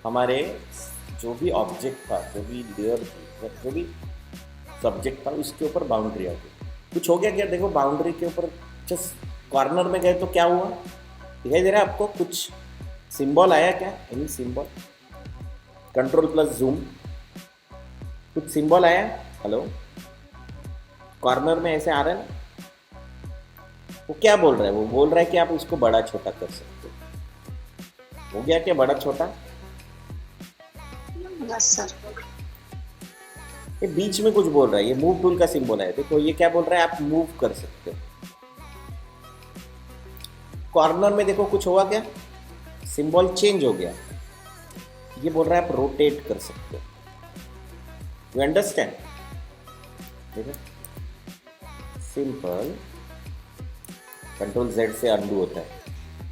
हमारे, जो भी ऑब्जेक्ट था, जो भी लेयर थी, जो भी सब्जेक्ट था, उसके ऊपर बाउंड्री आ गई। कुछ हो गया क्या, देखो बाउंड्री के ऊपर जस्ट कॉर्नर में गए तो क्या हुआ, दिखाई दे रहा है आपको, कुछ सिंबल आया क्या, any symbol, control plus zoom, कुछ सिंबल आया, हेलो, कॉर्नर में ऐसे आ रहा है ना, वो क्या बोल रहा है, वो बोल रहा है कि आप उसको बड़ा छोटा कर सकते हो गया क्या बड़ा छोटा, यस सर। ये बीच में कुछ बोल रहा है, ये मूव टूल का सिंबल है, देखो ये क्या बोल रहा है, आप मूव कर सकते हो। कॉर्नर में देखो कुछ हुआ क्या, सिंबल चेंज हो गया, ये बोल रहा है आप रोटेट कर सकते हो, यू अंडरस्टैंड, देखो सिंपल, कंट्रोल जेड से अंडू होता है,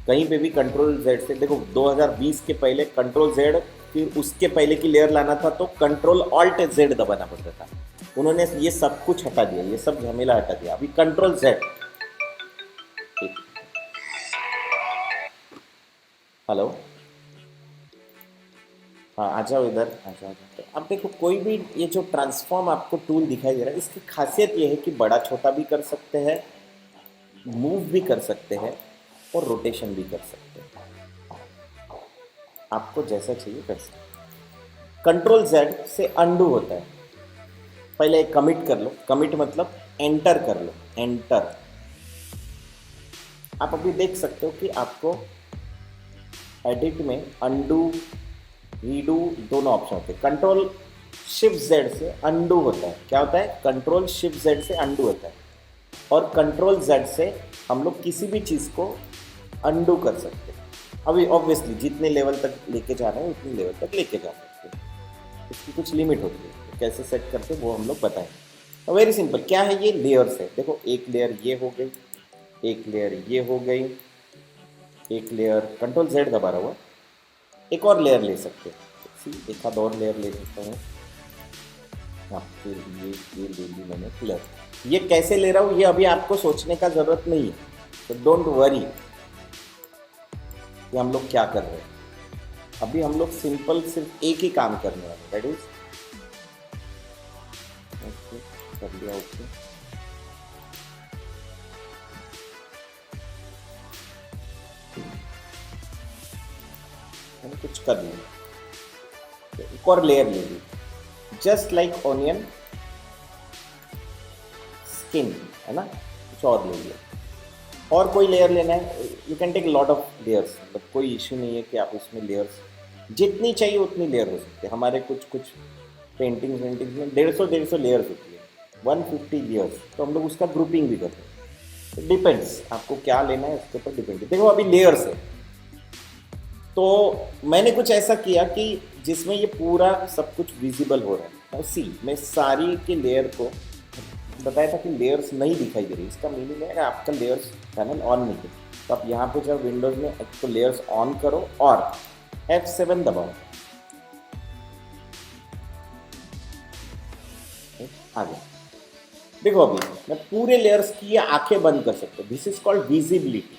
कहीं पे भी कंट्रोल जेड से, देखो 2020 के पहले कंट्रोल जेड, फिर उसके पहले की लेयर लाना था तो कंट्रोल ऑल्ट जेड दबाना पड़ता था, उन्होंने ये सब कुछ हटा दिया, ये सब झमेला हटा दिया, अभी कंट्रोल जेड। हेलो, हाँ आ जाओ इधर, आ जाओ, तो अब देखो कोई भी ये जो ट्रांसफॉर्म आपको टूल दिखाई दे रहा है, इसकी खासियत ये है कि बड़ा छोटा भी कर सकते हैं, मूव भी कर सकते हैं और रोटेशन भी कर सकते हैं, आपको जैसा चाहिए कर सकते हैं। कंट्रोल जेड से अंडू होता है, पहले एक कमिट कर लो, कमिट मतलब एंटर कर लो, एंटर, आप अभी देख सकते हो कि आपको एडिट में अंडू रीडू दोनों ऑप्शन होते हैं, कंट्रोल शिफ्ट जेड से अंडू होता है, क्या होता है, कंट्रोल शिफ्ट जेड से अंडू होता है, और कंट्रोल जेड से हम लोग किसी भी चीज़ को अंडू कर सकते हैं, अभी ऑब्वियसली जितने लेवल तक लेके जा रहे हैं उतनी लेवल तक लेके जा सकते हैं, इसकी कुछ लिमिट होती है, तो कैसे सेट करते हैं वो हम लोग बताएंगे। वेरी सिंपल, क्या है ये लेयर्स है, देखो एक लेयर ये हो गई, एक लेयर ये हो गई, एक लेयर कंट्रोल जेड दबा रहा हुआ, एक और लेयर ले सकते हैं, एक आध और लेयर ले सकता हूँ, हाँ फिर ये ले ली मैंने लेयर, ये कैसे ले रहा हूँ ये अभी आपको सोचने का ज़रूरत नहीं है, तो डोंट वरी कि हम लोग क्या कर रहे हैं, अभी हम लोग सिंपल सिर्फ एक ही काम करने वाले, दैट इज ओके, कर लिया ओके, मैंने कुछ कर लिया, एक और लेयर ले ली, जस्ट लाइक ऑनियन स्किन है ना, कुछ और ले लिया, और कोई लेयर लेना है, you can take lot of layers, मतलब कोई इशू नहीं है कि आप उसमें लेयर्स जितनी चाहिए उतनी लेयर हो सकती है, हमारे कुछ पेंटिंग्स में 150 लेयर्स होती है, 150 लेयर्स, तो हम लोग उसका ग्रुपिंग भी करते हैं, तो डिपेंड्स आपको क्या लेना है उसके ऊपर डिपेंड है। देखो अभी लेयर्स है, तो मैंने कुछ ऐसा किया कि जिसमें ये पूरा सब कुछ विजिबल हो रहा है, सी मैं सारी के लेयर को बताया था कि लेयर्स नहीं दिखाई दे रही, इसका मीनिंग है आपका लेयर्स पैनल ऑन नहीं है, तो आप यहाँ पे जब विंडोज में एक तो लेयर्स ऑन करो और F7 दबाओ, आ गया, देखो अभी मैं पूरे लेयर्स की ये आंखें बंद कर सकता हूँ, दिस इज कॉल्ड विजिबिलिटी,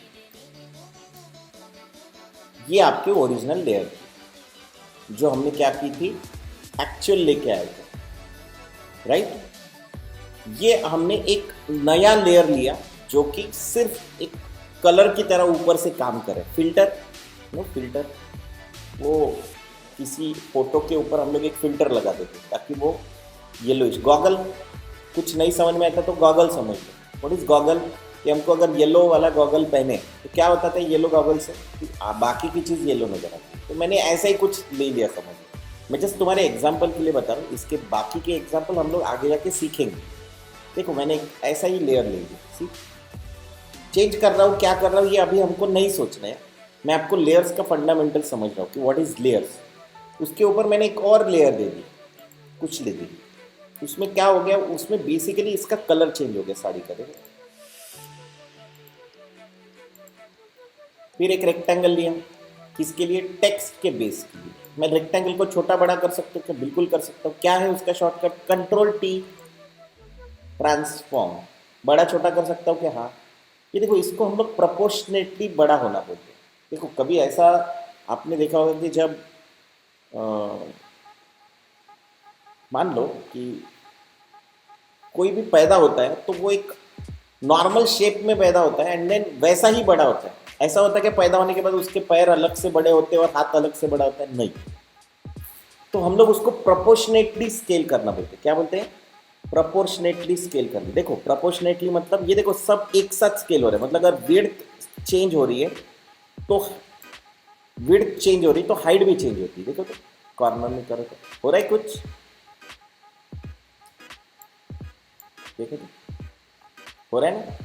ये आपके ओरिजिनल लेयर थी जो हमने क्या की थी, एक्चुअल लेके आए थे, राइट, ये हमने एक नया लेयर लिया जो कि सिर्फ एक कलर की तरह ऊपर से काम करे, फिल्टर, नो फिल्टर, वो किसी फोटो के ऊपर हम लोग एक फिल्टर लगा देते ताकि वो येलोइश, गॉगल कुछ नहीं समझ में आता तो गॉगल समझ लो, व्हाट इज गॉगल, कि हमको अगर येलो वाला गॉगल पहने तो क्या होता था येलो गॉगल से बाकी की चीज़ येलो नजर आती, तो मैंने ऐसा ही कुछ ले लिया समझ, मैं जस्ट तुम्हारे एग्जाम्पल के लिए बता रहा हूँ, इसके बाकी के एग्जाम्पल हम लोग आगे जाके सीखेंगे। देखो मैंने एक ऐसा ही लेयर ले लिया, सी चेंज कर रहा हूँ, क्या कर रहा हूँ ये अभी हमको नहीं सोचना है, मैं आपको लेयर्स का फंडामेंटल समझ रहा हूँ कि व्हाट इज लेयर्स, उसके ऊपर मैंने एक और लेयर दे दी, कुछ ले दी, उसमें क्या हो गया, उसमें बेसिकली इसका कलर चेंज हो गया साड़ी का, देखो फिर एक रेक्टेंगल लिया, किसके लिए, टेक्स्ट के बेस के लिए, मैं रेक्टेंगल को छोटा बड़ा कर सकता हूँ क्या, बिल्कुल कर सकता हूँ, क्या है उसका शॉर्टकट, कंट्रोल T, ट्रांसफॉर्म, बड़ा छोटा कर सकता हूँ क्या, हाँ, ये देखो, इसको हम लोग प्रोपोर्शनेटली बड़ा होना बोलते हैं। देखो कभी ऐसा आपने देखा होगा कि जब अ, मान लो कि कोई भी पैदा होता है तो वो एक नॉर्मल शेप में पैदा होता है एंड देन वैसा ही बड़ा होता है। ऐसा होता है कि पैदा होने के बाद उसके पैर अलग से बड़े होते हैं और हाथ अलग से बड़ा होता है, नहीं। तो हम लोग उसको प्रोपोर्शनेटली स्केल करना बोलते हैं। क्या बोलते हैं? प्रोपोर्शनेटली स्केल करना। देखो प्रोपोर्शनेटली मतलब ये देखो सब एक साथ स्केल हो रहे हैं, मतलब अगर विड्थ चेंज हो रही है तो विड्थ चेंज हो रही है तो हाइट भी चेंज होती है। देखो तो कॉर्नर में करो तो हो रहा है कुछ, देखो तो हो रहा है ना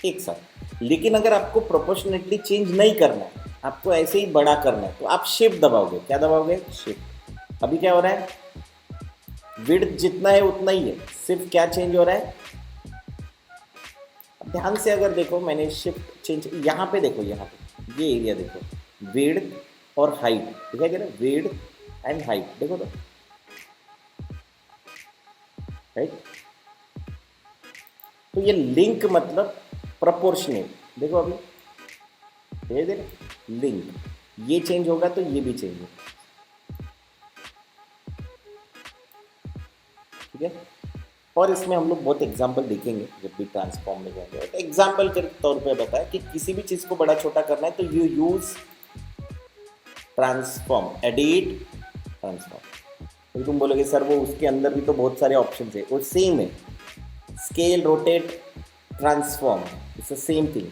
एक साथ। लेकिन अगर आपको प्रोपोर्शनेटली चेंज नहीं करना है, आपको ऐसे ही बड़ा करना है, तो आप शिफ्ट दबाओगे। क्या दबाओगे? शिफ्ट। अभी क्या हो रहा है? विड्थ जितना है उतना ही है, सिर्फ क्या चेंज हो रहा है? अब ध्यान से अगर देखो, मैंने शिफ्ट चेंज यहाँ पे देखो, यहाँ पे ये एरिया देखो, विड्थ और हाइट दिखाई दे रहा है, विड्थ एंड हाइट देखो तो, राइट। तो ये लिंक मतलब प्रोपोर्शनेट। देखो अभी धीरे धीरे लिंक, ये चेंज होगा तो ये भी चेंज होगा, ठीक है। और इसमें हम लोग बहुत एग्जाम्पल देखेंगे जब भी ट्रांसफॉर्म में जाएंगे। तो एग्जाम्पल के तौर पे बताया कि किसी भी चीज़ को बड़ा छोटा करना है तो you use transform, edit, transform. तो तुम बोलोगे सर वो उसके अंदर भी तो बहुत सारे ऑप्शन है, वो सेम है। Scale, rotate, transform, it's the same thing.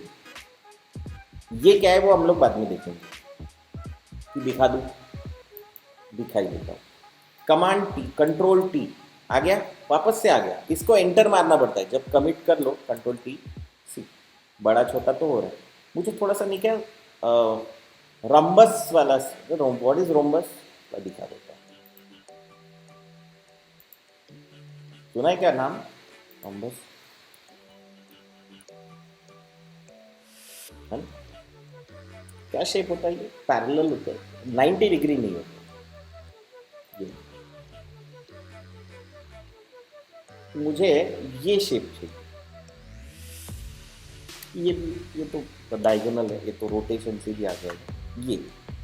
ये क्या है वो हम लोग बाद में देखेंगे। कि दिखा दूँ, दिखाई देता हूँ। कमांड टी, कंट्रोल टी आ गया, वापस से आ गया। इसको एंटर मारना पड़ता है जब कमिट कर लो, कंट्रोल टी सी। बड़ा छोटा तो हो रहा है। मुझे थोड़ा सा नहीं क्या रंबस वाला, व्हाट इज रोम्बस दिखा देता है। सुना है क्या नाम? रोम्बस है ना? क्या शेप होता है ये? पैरेलल होता है, 90 डिग्री नहीं होता ये। मुझे ये शेप चाहिए। ये तो डायगोनल है, ये तो रोटेशन से भी आ जाएगा। ये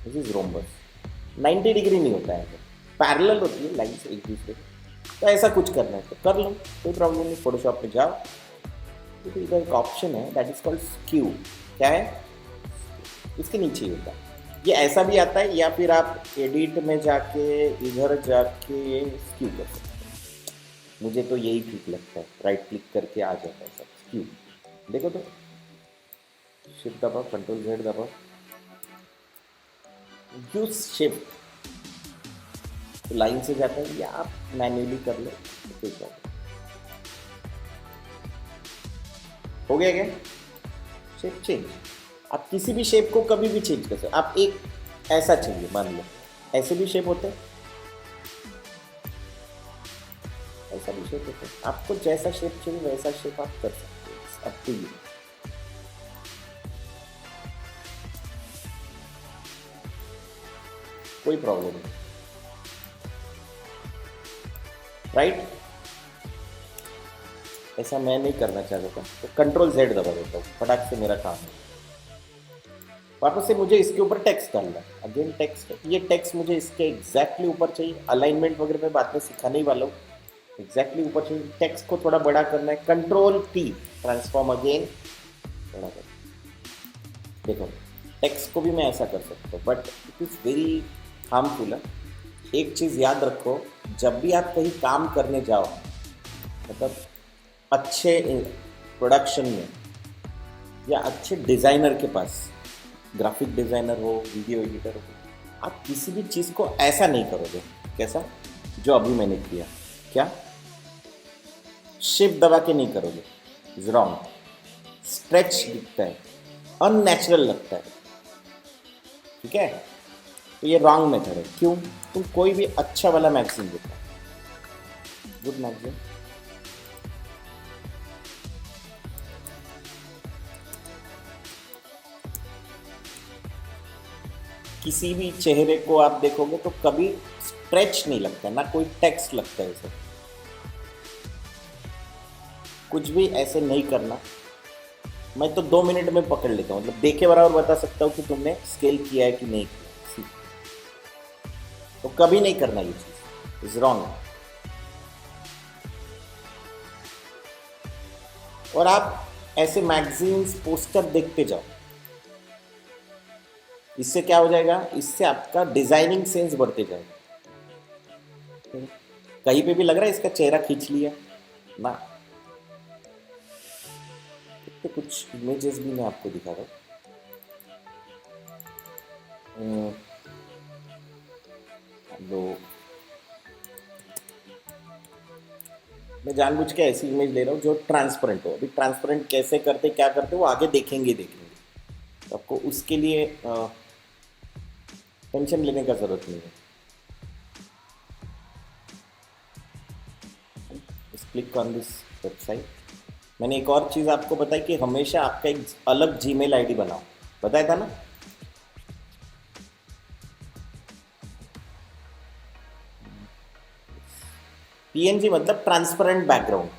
दिस इज रोम्बस। 90 डिग्री नहीं होता है, पैरेलल होती है लाइन से एक दूसरे। तो ऐसा कुछ करना है तो कर लो, कोई प्रॉब्लम नहीं। फोटोशॉप में जाओ, तो इधर एक ऑप्शन है दैट इज कॉल्ड स्क्यू। क्या है? इसके नीचे ही होता है। ये ऐसा भी आता है, या फिर आप एडिट में जाके इधर जाके स्क्यू कर सकते हैं। मुझे तो यही ठीक लगता है, राइट क्लिक करके आ जाता है सब स्क्यू। देखो तो शिफ्ट दबाओ, कंट्रोल जेड दबाओ, यूज शिफ्ट तो लाइन से जाता है, या आप मैन्युअली कर लो तो कोई प्रॉब्लम। हो गया क्या? Shape change. आप किसी भी शेप को कभी भी चेंज कर सकते। आप एक ऐसा चाहिए, मान लो ऐसे भी शेप होते हैं, ऐसा भी शेप होता है। आपको जैसा शेप चाहिए वैसा शेप आप कर सकते हैं, अप टू यू। कोई प्रॉब्लम नहीं, राइट। ऐसा मैं नहीं करना चाहता था तो कंट्रोल जेड दबा देता हूँ, फटाक से मेरा काम है। वापस से मुझे इसके ऊपर टेक्स्ट डालना है, अगेन टेक्स्ट। ये टेक्स्ट मुझे इसके एग्जैक्टली ऊपर चाहिए। अलाइनमेंट वगैरह मैं बाद में सिखाने ही वाला हूँ। एग्जैक्टली ऊपर चाहिए। टेक्स्ट को थोड़ा बड़ा करना है, कंट्रोल टी, ट्रांसफॉर्म अगेन, बड़ा कर। देखो टेक्स्ट को भी मैं ऐसा कर सकता हूँ, but it is very harmful. एक चीज़ याद रखो, जब भी आप कहीं काम करने जाओ, मतलब अच्छे प्रोडक्शन में या अच्छे डिज़ाइनर के पास, ग्राफिक डिज़ाइनर हो, वीडियो एडिटर हो, आप किसी भी चीज़ को ऐसा नहीं करोगे। कैसा? जो अभी मैंने किया। क्या? शिफ्ट दबा के नहीं करोगे, इज रॉन्ग। स्ट्रेच दिखता है, अननेचुरल लगता है, ठीक है। तो ये रॉन्ग मेथड है। क्यों? तुम कोई भी अच्छा वाला मैगजीन देखो, गुड मैगजीन, किसी भी चेहरे को आप देखोगे तो कभी स्ट्रेच नहीं लगता है, ना कोई टेक्स्ट लगता है इसे। कुछ भी ऐसे नहीं करना। मैं तो 2 मिनट में पकड़ लेता हूँ, मतलब देखे बराबर बता सकता हूँ कि तुमने स्केल किया है कि नहीं किया। तो कभी नहीं करना ये चीज़, इज रॉन्ग। और आप ऐसे मैगजीन्स पोस्टर देखते जाओ, इससे क्या हो जाएगा, इससे आपका डिजाइनिंग सेंस बढ़ते जाएगा। कहीं पे भी लग रहा है इसका चेहरा खींच लिया ना। तो कुछ इमेजेस भी मैं आपको दिखा रहा हूँ। लो, मैं जानबूझ के ऐसी इमेज ले रहा हूँ जो ट्रांसपेरेंट हो। अभी ट्रांसपेरेंट कैसे करते, क्या करते, वो आगे देखेंगे। तो आपको उसके लिए टेंशन लेने का ज़रूरत नहीं है। Click on this website. मैंने एक और चीज़ आपको बताई कि हमेशा आपका एक अलग जीमेल आईडी बनाओ, बताया था ना। पीएनजी मतलब ट्रांसपेरेंट बैकग्राउंड।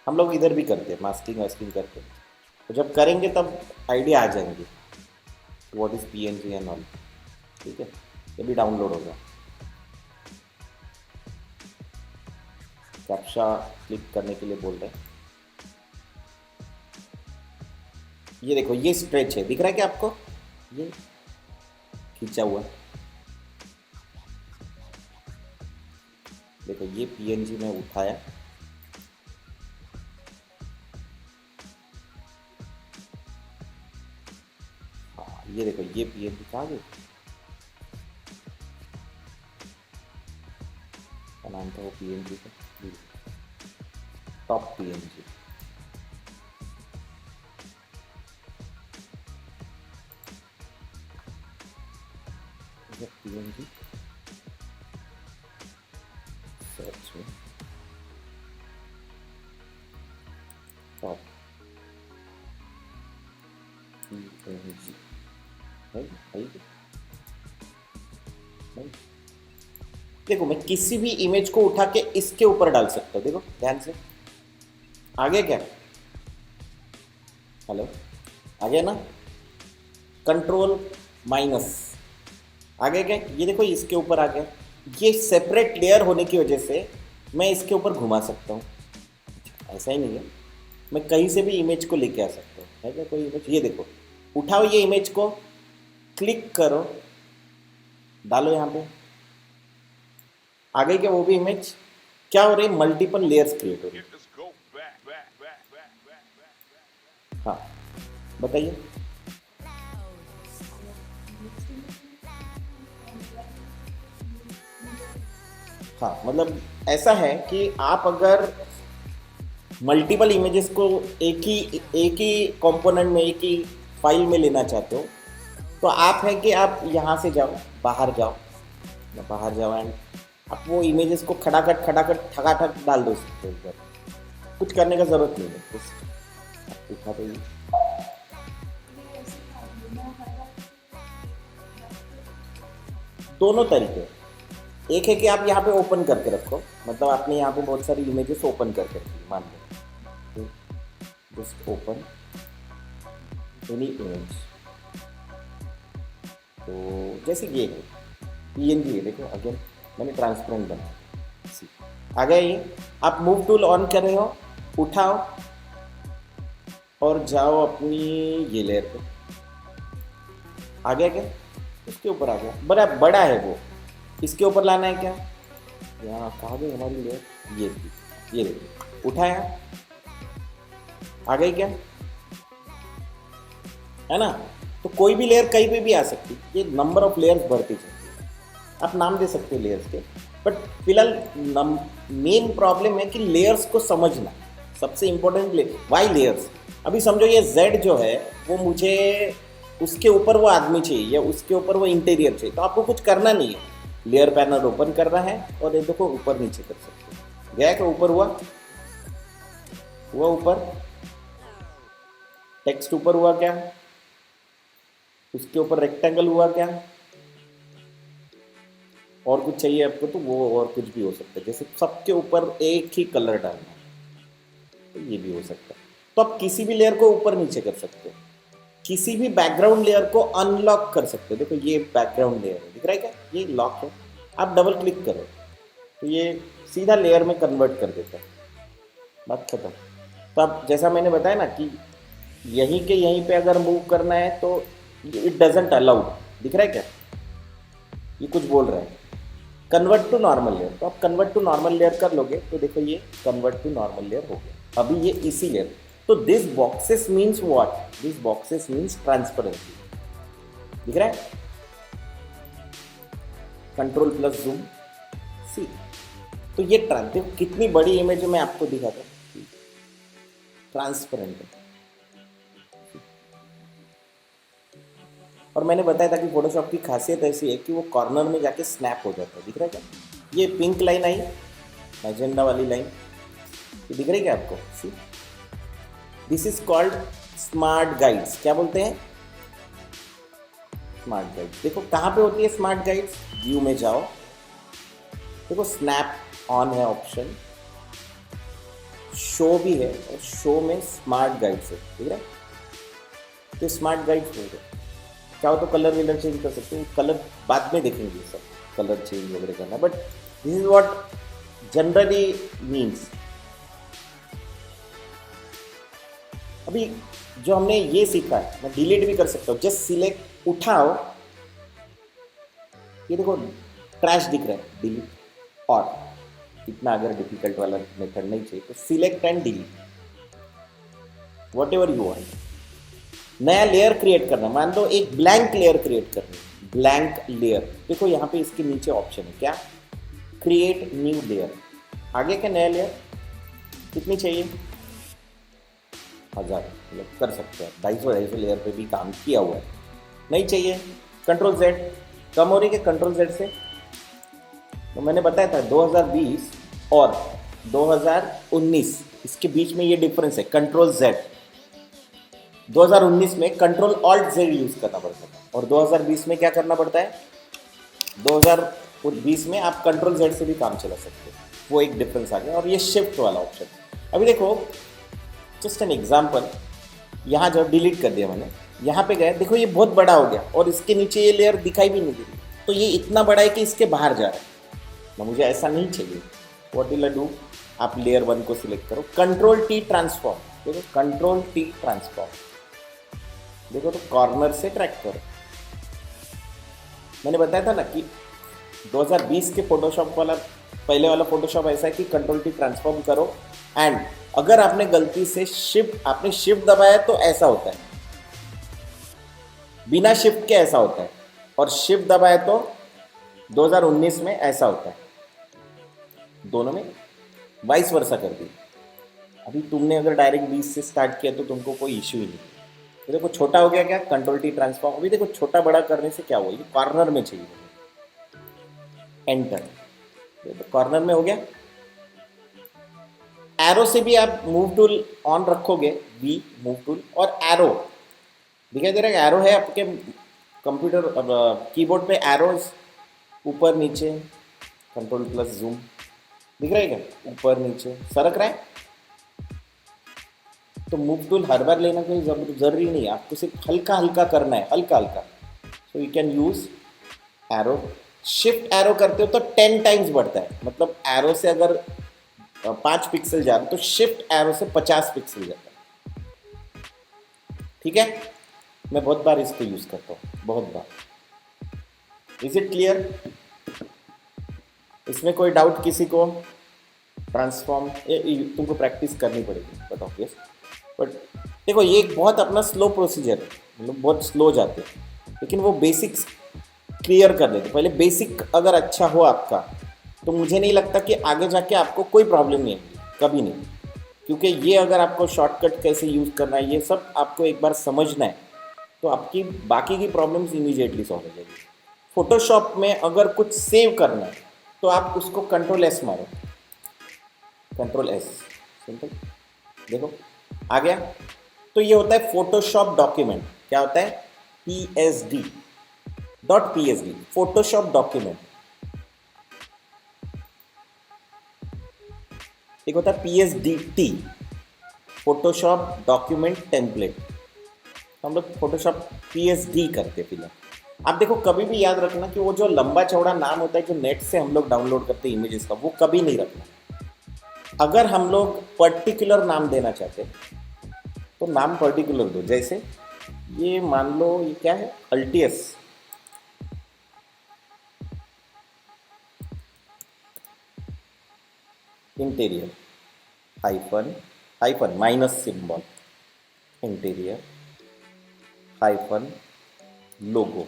हम लोग इधर भी करते हैं, मास्किंग वास्किंग करते हैं। तो जब करेंगे तब आइडिया आ जाएंगे what is PNG and all. ठीक है, ये भी डाउनलोड होगा। कैप्चा क्लिक करने के लिए बोल रहे हैं। ये देखो, ये स्ट्रेच है, दिख रहा है क्या आपको, ये खींचा हुआ। देखो ये पीएनजी में उठाया, हाँ ये देखो ये पीएनजी कहाँ गई, क्या नाम था वो पीएनजी का, टॉप पीएनजी। पीएनजी सर्च में टॉप पीएनजी है। देखो मैं किसी भी इमेज को उठा के इसके ऊपर डाल सकता हूँ, देखो ध्यान से। आगे क्या, हेलो, आ गया ना, कंट्रोल माइनस, आगे क्या, ये देखो इसके ऊपर आ गया। ये सेपरेट लेयर होने की वजह से मैं इसके ऊपर घुमा सकता हूँ। ऐसा ही नहीं है, मैं कहीं से भी इमेज को लेके आ सकता हूँ। है क्या कोई इमेज, ये देखो, उठाओ ये इमेज को, क्लिक करो, डालो यहाँ पे, आ गई क्या वो भी इमेज। क्या हो रही है, मल्टीपल लेयर्स क्रिएट हो रही है। हाँ बताइए। हाँ मतलब ऐसा है कि आप अगर मल्टीपल इमेजेस को एक ही कंपोनेंट में, एक ही फाइल में लेना चाहते हो, तो आप है कि आप यहाँ से जाओ, बाहर जाओ, बाहर जाओ एंड आप वो इमेजेस को खटाखट खटाखट ठकाठक डाल दो सकते हो ऊपर। कुछ करने का ज़रूरत नहीं है, बस उठा दो ये। दोनों तरीके, एक है कि आप यहाँ पे ओपन करके रखो, मतलब आपने यहाँ पे बहुत सारी इमेजेस ओपन करके रखी, मान लो, तो जस्ट ओपन एनी इमेज। तो जैसे ये है पीएनजी है, देखो अगेन मैंने ट्रांसपेरेंट बनाया। आ गया ये, आप मूव टूल ऑन कर रहे हो, उठाओ और जाओ अपनी ये लेयर पे। आ गया क्या, इसके ऊपर आ गया, बड़ा बड़ा है वो, इसके ऊपर लाना है क्या, यहाँ कहाँ गई हमारी लेयर, ये थी, ये देखो उठाया, आ गई क्या, है ना। तो कोई भी लेयर कहीं पे भी आ सकती है, ये नंबर ऑफ लेयर्स बढ़ती जाती है। आप नाम दे सकते हो लेयर्स के, बट फिलहाल मेन प्रॉब्लम है कि लेयर्स को समझना सबसे इम्पोर्टेंट। वाई लेयर्स, अभी समझो ये जेड जो है वो मुझे उसके ऊपर वो आदमी चाहिए या उसके ऊपर वो इंटीरियर चाहिए, तो आपको कुछ करना नहीं है, लेयर पैनल ओपन करना है और ये देखो ऊपर नीचे कर सकते हो। गया क्या ऊपर, हुआ ऊपर, टेक्स्ट ऊपर हुआ क्या, उसके ऊपर रेक्टेंगल हुआ क्या, और कुछ चाहिए आपको तो वो और कुछ भी हो सकता है। जैसे सबके ऊपर एक ही कलर डालना है, तो ये भी हो सकता है। तो आप किसी भी लेयर को ऊपर नीचे कर सकते हो, किसी भी बैकग्राउंड लेयर को अनलॉक कर सकते हो। देखो ये बैकग्राउंड लेयर है, दिख रहा है क्या, ये लॉक है। आप डबल क्लिक करो तो ये सीधा लेयर में कन्वर्ट कर देता है, बात खत्म। तो अब जैसा मैंने बताया ना कि यहीं के यहीं पे अगर मूव करना है तो इट डजेंट अलाउड, दिख रहा है क्या, ये कुछ बोल रहा है कन्वर्ट टू नॉर्मल लेयर। तो आप कन्वर्ट टू नॉर्मल लेयर कर लोगे तो देखो ये कन्वर्ट टू नॉर्मल लेयर हो गया। अभी ये इसी लेयर, तो this boxes means what, this boxes means transparency, दिख रहा है। कंट्रोल प्लस जूम सी, तो ये देखो कितनी बड़ी इमेज मैं आपको दिखाता हूँ, ट्रांसपेरेंट है। और मैंने बताया था कि फोटोशॉप की खासियत ऐसी है कि वो कॉर्नर में जाके स्नैप हो जाता है, दिख रहा है क्या, ये पिंक लाइन आई, मैजेंडा वाली लाइन, ये दिख रही है क्या आपको, see, this is called smart guides. क्या बोलते हैं, स्मार्ट गाइड्स। देखो कहाँ पे होती है स्मार्ट गाइड्स, व्यू में जाओ, देखो स्नैप ऑन है ऑप्शन, शो भी है और शो में स्मार्ट गाइड्स है, ठीक है। तो स्मार्ट गाइड्स हो गए, क्या हो तो कलर विलर चेंज कर सकते हो, कलर बाद में देखेंगे सब, कलर चेंज वगैरह करना, but this is what generally means. अभी जो हमने ये सीखा है, मैं डिलीट भी कर सकता हूँ, जस्ट सिलेक्ट, उठाओ, ये देखो ट्रैश दिख रहा है, डिलीट। और इतना अगर डिफिकल्ट वाला मेथड नहीं चाहिए तो select and delete, what ever you want. नया लेयर क्रिएट करना, मान लो एक ब्लैंक लेयर क्रिएट करनी, ब्लैंक लेयर, देखो यहाँ पे इसके नीचे ऑप्शन है क्या, क्रिएट न्यू लेयर। आगे का नया लेयर कितनी चाहिए, 1000, मतलब कर सकते हैं 250 लेयर पे भी काम किया हुआ है। नहीं चाहिए, कंट्रोल जेड, कम हो रही है कंट्रोल जेड से। तो मैंने बताया था 2020 और 2019 इसके बीच में ये डिफरेंस है, कंट्रोल जेड। 2019 में कंट्रोल ऑल्ट जेड यूज करना पड़ता था और 2020 में क्या करना पड़ता है, 2020 में आप कंट्रोल जेड से भी काम चला सकते हो, वो एक डिफरेंस आ गया। और ये शिफ्ट वाला ऑप्शन, अभी देखो जस्ट एन एग्जाम्पल, यहाँ जो डिलीट कर दिया मैंने, यहाँ पे गए, देखो ये बहुत बड़ा हो गया और इसके नीचे ये लेयर दिखाई भी नहीं दे रही, तो ये इतना बड़ा है कि इसके बाहर जा रहा है ना, मुझे ऐसा नहीं चाहिए। व्हाट विल आई डू, आप लेयर 1 को सिलेक्ट करो, कंट्रोल टी ट्रांसफॉर्म, देखो कंट्रोल टी ट्रांसफॉर्म, देखो तो कॉर्नर से ट्रैक करो। मैंने बताया था ना कि 2020 के फोटोशॉप वाला, पहले वाला फोटोशॉप ऐसा है कि कंट्रोल टी ट्रांसफॉर्म करो, एंड अगर आपने गलती से आपने शिफ्ट दबाया तो ऐसा होता है, बिना शिफ्ट के ऐसा होता है, और शिफ्ट दबाया तो 2019 में ऐसा होता है, दोनों में वाइस वर्सा कर दी। अभी तुमने अगर डायरेक्ट 20 से स्टार्ट किया तो तुमको कोई इश्यू ही नहीं। तो देखो छोटा हो गया क्या, कंट्रोल टी ट्रांसफॉर्म। अभी देखो छोटा बड़ा करने से क्या हुआ, ये कॉर्नर में चाहिए, एंटर, तो कॉर्नर में हो गया। एरो से भी आप मूव टूल ऑन रखोगे, वी मूव टूल, और एरो दिखाई दे रहा है, एरो है आपके कंप्यूटर कीबोर्ड पे, एरोज ऊपर नीचे, कंट्रोल प्लस जूम, दिख रहा है क्या, ऊपर नीचे सरक रहा है। तो मूव टूल हर बार लेना कोई जरूरी नहीं है, आपको सिर्फ हल्का हल्का करना है, हल्का हल्का। So you can use arrow, shift arrow करते हो तो 10 टाइम्स बढ़ता है, मतलब एरो से अगर 5 पिक्सल जा रहा है तो शिफ्ट एरो से 50 पिक्सल जाता है, ठीक है। मैं बहुत बार इसको यूज करता हूँ, बहुत बार। इज इट क्लियर, इसमें कोई डाउट किसी को, ट्रांसफॉर्म तुमको प्रैक्टिस करनी पड़ेगी, बताओ यस। बट देखो ये एक बहुत अपना स्लो प्रोसीजर है, मतलब बहुत स्लो जाते हैं, लेकिन वो बेसिक्स क्लियर कर देते। पहले बेसिक अगर अच्छा हो आपका तो मुझे नहीं लगता कि आगे जाके आपको कोई प्रॉब्लम नहीं आएगी, कभी नहीं, क्योंकि ये अगर आपको शॉर्टकट कैसे यूज़ करना है ये सब आपको एक बार समझना है तो आपकी बाकी की प्रॉब्लम्स इमीडिएटली सॉल्व हो जाएगी। फोटोशॉप में अगर कुछ सेव करना है तो आप उसको कंट्रोल एस मारो, कंट्रोल एस, सिंपल, देखो आ गया। तो ये होता है फोटोशॉप डॉक्यूमेंट, क्या होता है, PSD, .psd, फोटोशॉप डॉक्यूमेंट। एक होता है PSDT, फोटोशॉप डॉक्यूमेंट टेम्पलेट, हम लोग फोटोशॉप PSD करते हैं फिलहाल। आप देखो कभी भी याद रखना कि वो जो लंबा चौड़ा नाम होता है जो नेट से हम लोग डाउनलोड करते हैं इमेजेस का, वो कभी नहीं रखना। अगर हम लोग पर्टिकुलर नाम देना चाहते हैं तो नाम पर्टिकुलर दो। जैसे ये मान लो ये क्या है, अल्टियस, interior, hyphen hyphen minus symbol, interior hyphen logo.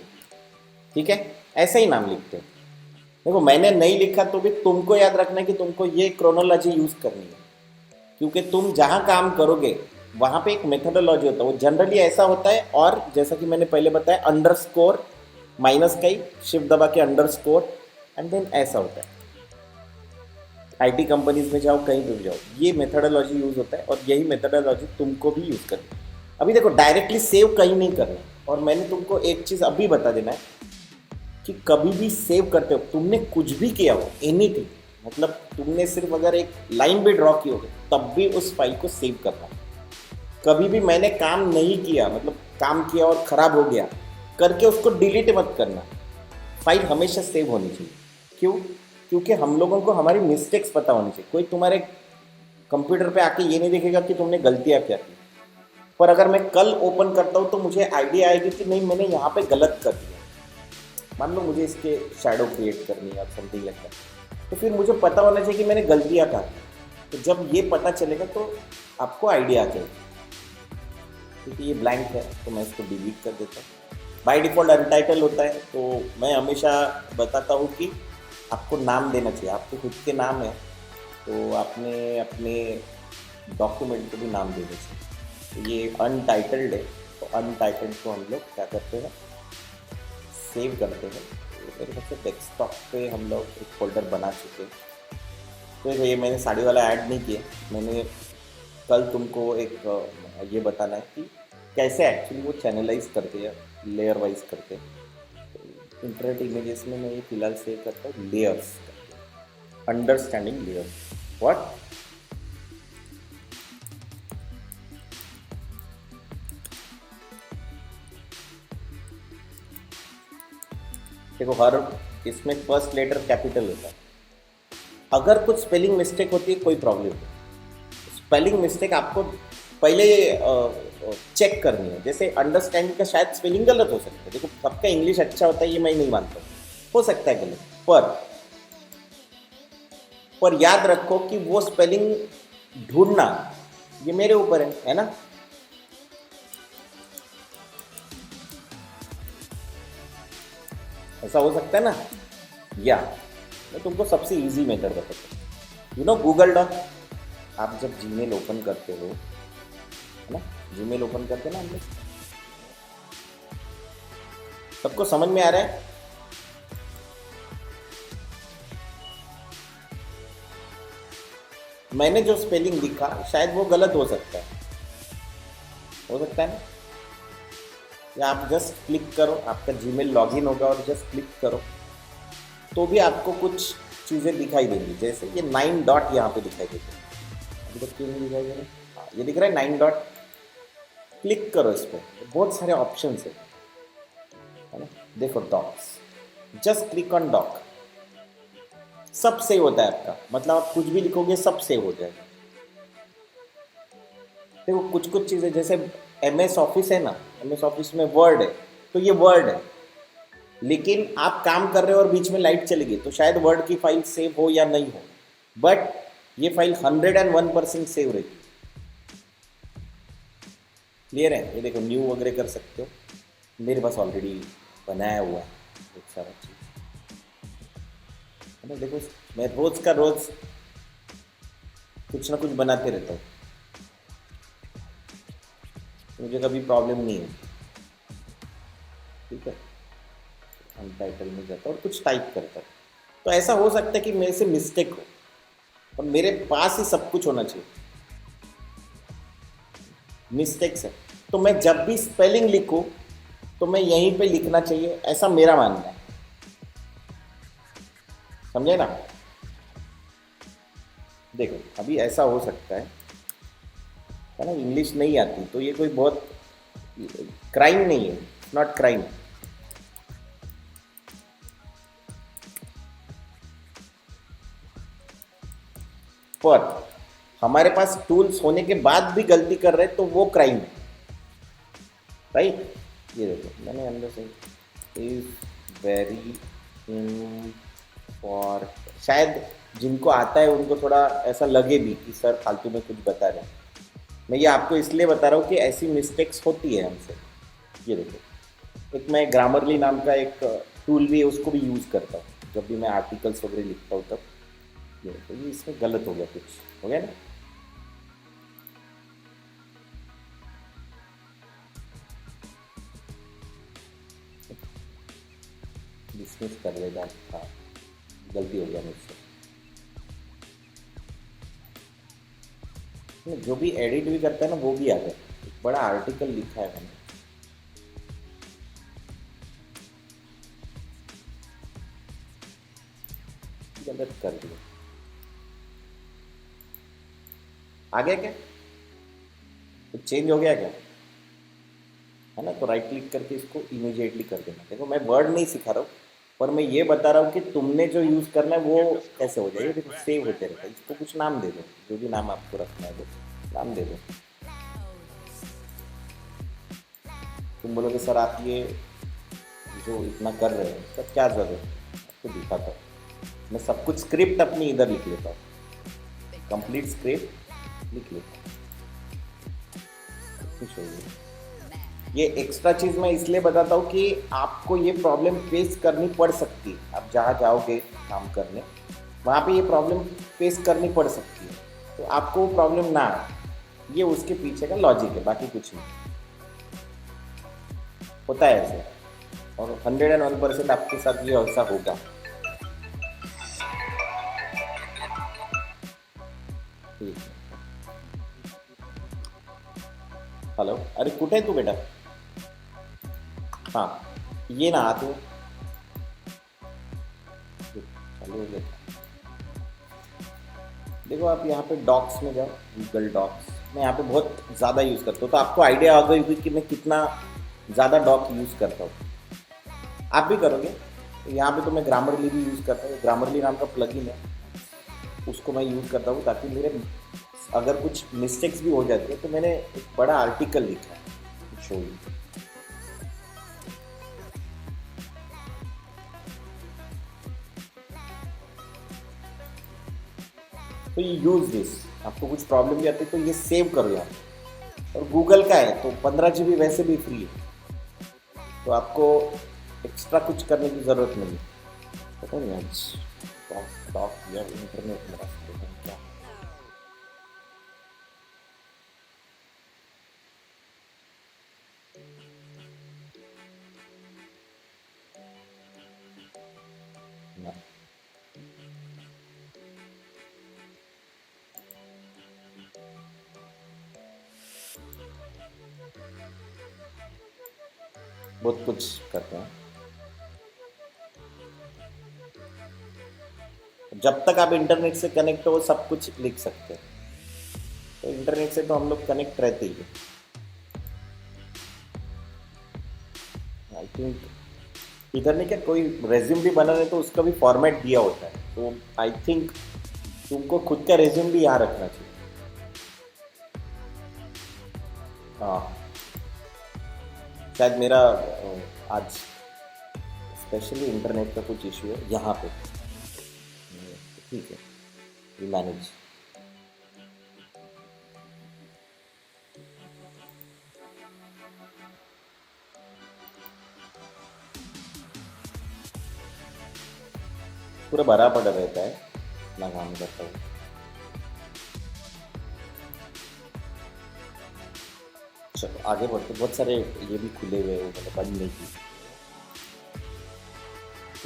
ठीक है, ऐसा ही नाम लिखते हैं। देखो मैंने नहीं लिखा तो भी तुमको याद रखना है कि तुमको ये क्रोनोलॉजी यूज करनी है, क्योंकि तुम जहाँ काम करोगे वहाँ पे एक मेथोडोलॉजी होता है, वो जनरली ऐसा होता है। और जैसा कि मैंने पहले बताया, अंडरस्कोर माइनस का ही शिफ्ट दबा के अंडरस्कोर एंड देन ऐसा होता है। आईटी कंपनीज में जाओ, कहीं पे भी जाओ, ये मेथोडोलॉजी यूज होता है और यही मेथोडोलॉजी तुमको भी यूज करनी है। अभी देखो डायरेक्टली सेव कहीं नहीं करना, और मैंने तुमको एक चीज़ अभी बता देना है कि कभी भी सेव करते हो, तुमने कुछ भी किया हो, एनीथिंग, मतलब तुमने सिर्फ अगर एक लाइन भी ड्रॉ की होगी तब भी उस फाइल को सेव करना। कभी भी मैंने काम नहीं किया, मतलब काम किया और ख़राब हो गया करके उसको डिलीट मत करना। फाइल हमेशा सेव होनी चाहिए। क्यों? क्योंकि हम लोगों को हमारी मिस्टेक्स पता होनी चाहिए। कोई तुम्हारे कंप्यूटर पे आके ये नहीं देखेगा कि तुमने गलतियाँ क्या की, पर अगर मैं कल ओपन करता हूँ तो मुझे आइडिया आएगी कि नहीं मैंने यहाँ पे गलत कर दिया। मान लो मुझे इसके शैडो क्रिएट करनी है और समथिंग लाइक दैट, तो फिर मुझे पता होना चाहिए कि मैंने गलतियाँ कहाँ की। तो जब ये पता चलेगा तो आपको आइडिया आ जाएगा। क्योंकि ये ब्लैंक है तो मैं इसको डिलीट कर देता हूँ। बाय डिफ़ॉल्ट अनटाइटल होता है, तो मैं हमेशा बताता हूँ कि आपको नाम देना चाहिए। आपके खुद के नाम है तो आपने अपने डॉक्यूमेंट को भी नाम देना चाहिए। तो ये अनटाइटल्ड है, तो अनटाइटल्ड को हम लोग क्या करते हैं, सेव करते हैं। तो मेरे ख्याल से डेस्कटॉप पे हम लोग एक फोल्डर बना चुके हैं। तो ये मैंने साड़ी वाला ऐड नहीं किया, मैंने कल तुमको एक ये बताना है कि कैसे एक्चुअली वो चैनलाइज करते हैं, लेयर वाइज करते हैं। तो इंटरनेट इमेजेस में मैं ये फिलहाल सेव करता हूँ लेयर्स, अंडरस्टैंडिंग लेयर्स। व्हाट? देखो हर इसमें फर्स्ट लेटर कैपिटल होता है। अगर कुछ स्पेलिंग मिस्टेक होती है कोई प्रॉब्लम नहीं, स्पेलिंग मिस्टेक आपको पहले चेक करनी है। जैसे अंडरस्टैंडिंग का शायद स्पेलिंग गलत हो सकता है, देखो सबका इंग्लिश अच्छा होता है ये मैं नहीं मानता, हो सकता है गलत, पर याद रखो कि वो स्पेलिंग ढूंढना ये मेरे ऊपर है ना। ऐसा हो सकता है ना। या मैं तुमको सबसे इजी मेथड बताता हूँ। यू नो गूगल डॉक, आप जब जीमेल ओपन करते हो, है ना, जीमेल ओपन करते ना हम लोग, सबको समझ में आ रहा है? मैंने जो स्पेलिंग लिखा शायद वो गलत हो सकता है ना। या आप जस्ट क्लिक करो, आपका जीमेल लॉगिन होगा और जस्ट क्लिक करो तो भी आपको कुछ चीज़ें दिखाई देंगी। जैसे ये 9 डॉट यहाँ पे दिखाई देते हैं, अभी तक क्यों नहीं दिखाई दे रहा? ये दिख रहा है 9 डॉट, क्लिक करो इस पर, बहुत सारे ऑप्शन है ना। देखो docs, just click on doc, सब सेव होता है आपका, मतलब आप कुछ भी लिखोगे सब सेव हो जाएगा। देखो कुछ कुछ चीज़ें जैसे MS ऑफिस है ना, MS ऑफिस में वर्ड है, तो ये वर्ड है, लेकिन आप काम कर रहे हो और बीच में लाइट चली गई तो शायद वर्ड की फाइल सेव हो या नहीं हो, बट ये फाइल 101% सेव रहेगी। क्लियर है? ये देखो न्यू वगैरह कर सकते हो, मेरे पास ऑलरेडी बनाया हुआ है बहुत सारा चीज़, है ना। देखो मैं रोज़ का रोज़ कुछ ना कुछ बनाते रहता हूँ, मुझे कभी प्रॉब्लम नहीं है। ठीक है, हम टाइटल में जाता हूँ और कुछ टाइप करता हूँ, तो ऐसा हो सकता है कि मेरे से मिस्टेक हो, और मेरे पास ही सब कुछ होना चाहिए। मिस्टेक्स है तो मैं जब भी स्पेलिंग लिखूँ तो मैं यहीं पे लिखना चाहिए, ऐसा मेरा मानना है। समझे ना? देखो अभी ऐसा हो सकता है है ना, इंग्लिश नहीं आती तो ये कोई बहुत क्राइम नहीं है, नॉट क्राइम। पर हमारे पास टूल्स होने के बाद भी गलती कर रहे हैं तो वो क्राइम है, राइट। ये देखो मैंने अंदर से इज वेरी और शायद जिनको आता है उनको थोड़ा ऐसा लगे भी कि सर फालतू में कुछ बता रहे हैं। मैं ये आपको इसलिए बता रहा हूँ कि ऐसी मिस्टेक्स होती है हमसे। ये देखो, एक मैं ग्रामरली नाम का एक टूल भी है, उसको भी यूज़ करता हूँ जब भी मैं आर्टिकल्स वगैरह लिखता हूँ तब। ये देखो, ये इसमें गलत हो गया, कुछ हो गया ना। डिसमिस कर लेगा, हाँ गलती हो गया मुझसे। जो भी एडिट भी करता है ना वो भी आ गया, एक बड़ा आर्टिकल लिखा है मैंने। गलत कर दिया, आ गया क्या, तो चेंज हो गया क्या, है ना। तो राइट क्लिक करके इसको इमीडिएटली कर देना। देखो मैं वर्ड नहीं सिखा रहा हूँ, पर मैं ये बता रहा हूँ कि तुमने जो यूज़ करना है वो कैसे हो जाएगा। देखो सेव होते रहता है, इसको कुछ नाम दे दो, जो भी नाम आपको रखना है वो नाम दे दो। तुम बोलोगे सर आप ये जो इतना कर रहे हैं सर क्या ज़रूरत है, आपको दिखाता हूँ। मैं सब कुछ स्क्रिप्ट अपनी इधर लिख लेता हूँ, कंप्लीट स्क्रिप्ट लिख लेता हूँ, कुछ हो गया। ये एक्स्ट्रा चीज़ मैं इसलिए बताता हूँ कि आपको ये प्रॉब्लम फेस करनी पड़ सकती है। आप जहाँ जाओगे काम करने वहाँ पे ये प्रॉब्लम फेस करनी पड़ सकती है, तो आपको वो प्रॉब्लम ना आए, ये उसके पीछे का लॉजिक है, बाकी कुछ नहीं। होता है ऐसे, और 101% आपके साथ ये ऐसा होगा। ठीक है, हेलो, अरे कुठे आहे तू बेटा। हाँ ये ना आते चालू हो गया। देखो आप यहाँ पे डॉक्स में जाओ, गूगल डॉक्स। मैं यहाँ पे बहुत ज़्यादा यूज़ करता हूँ, तो आपको आइडिया आ गई कि मैं कितना ज़्यादा डॉक यूज़ करता हूँ। आप भी करोगे तो यहाँ पे तो मैं ग्रामरली भी यूज़ करता हूँ। ग्रामरली नाम का प्लगइन है, उसको मैं यूज़ करता हूँ ताकि मेरे अगर कुछ मिस्टेक्स भी हो जाती है तो मैंने एक बड़ा आर्टिकल लिखा है शो यू। तो ये यूज़ दिस, आपको कुछ प्रॉब्लम भी आती है तो ये सेव करो यहाँ पे। और गूगल का है तो 15 GB वैसे भी फ्री है, तो आपको एक्स्ट्रा कुछ करने की ज़रूरत नहीं है। पता नहीं आज टॉप या इंटरनेट में रास्ते हैं क्या। ना बहुत कुछ करते हैं। जब तक आप इंटरनेट से कनेक्ट हो सब कुछ लिख सकते हैं, तो इंटरनेट से तो हम लोग कनेक्ट रहते ही हैं। आई थिंक इधर नहीं क्या, कोई रेज्यूम भी बनाने तो उसका भी फॉर्मेट दिया होता है, तो आई थिंक तुमको खुद का रेज्यूम भी यहाँ रखना चाहिए। हाँ शायद मेरा आज स्पेशली इंटरनेट का कुछ इशू है यहाँ पे। ठीक है, वी मैनेज। पूरा भरा पड़ा रहता है, अपना काम करता हूँ। चलो आगे बढ़ते, बहुत सारे ये भी खुले हुए हैं, मतलब बंद नहीं की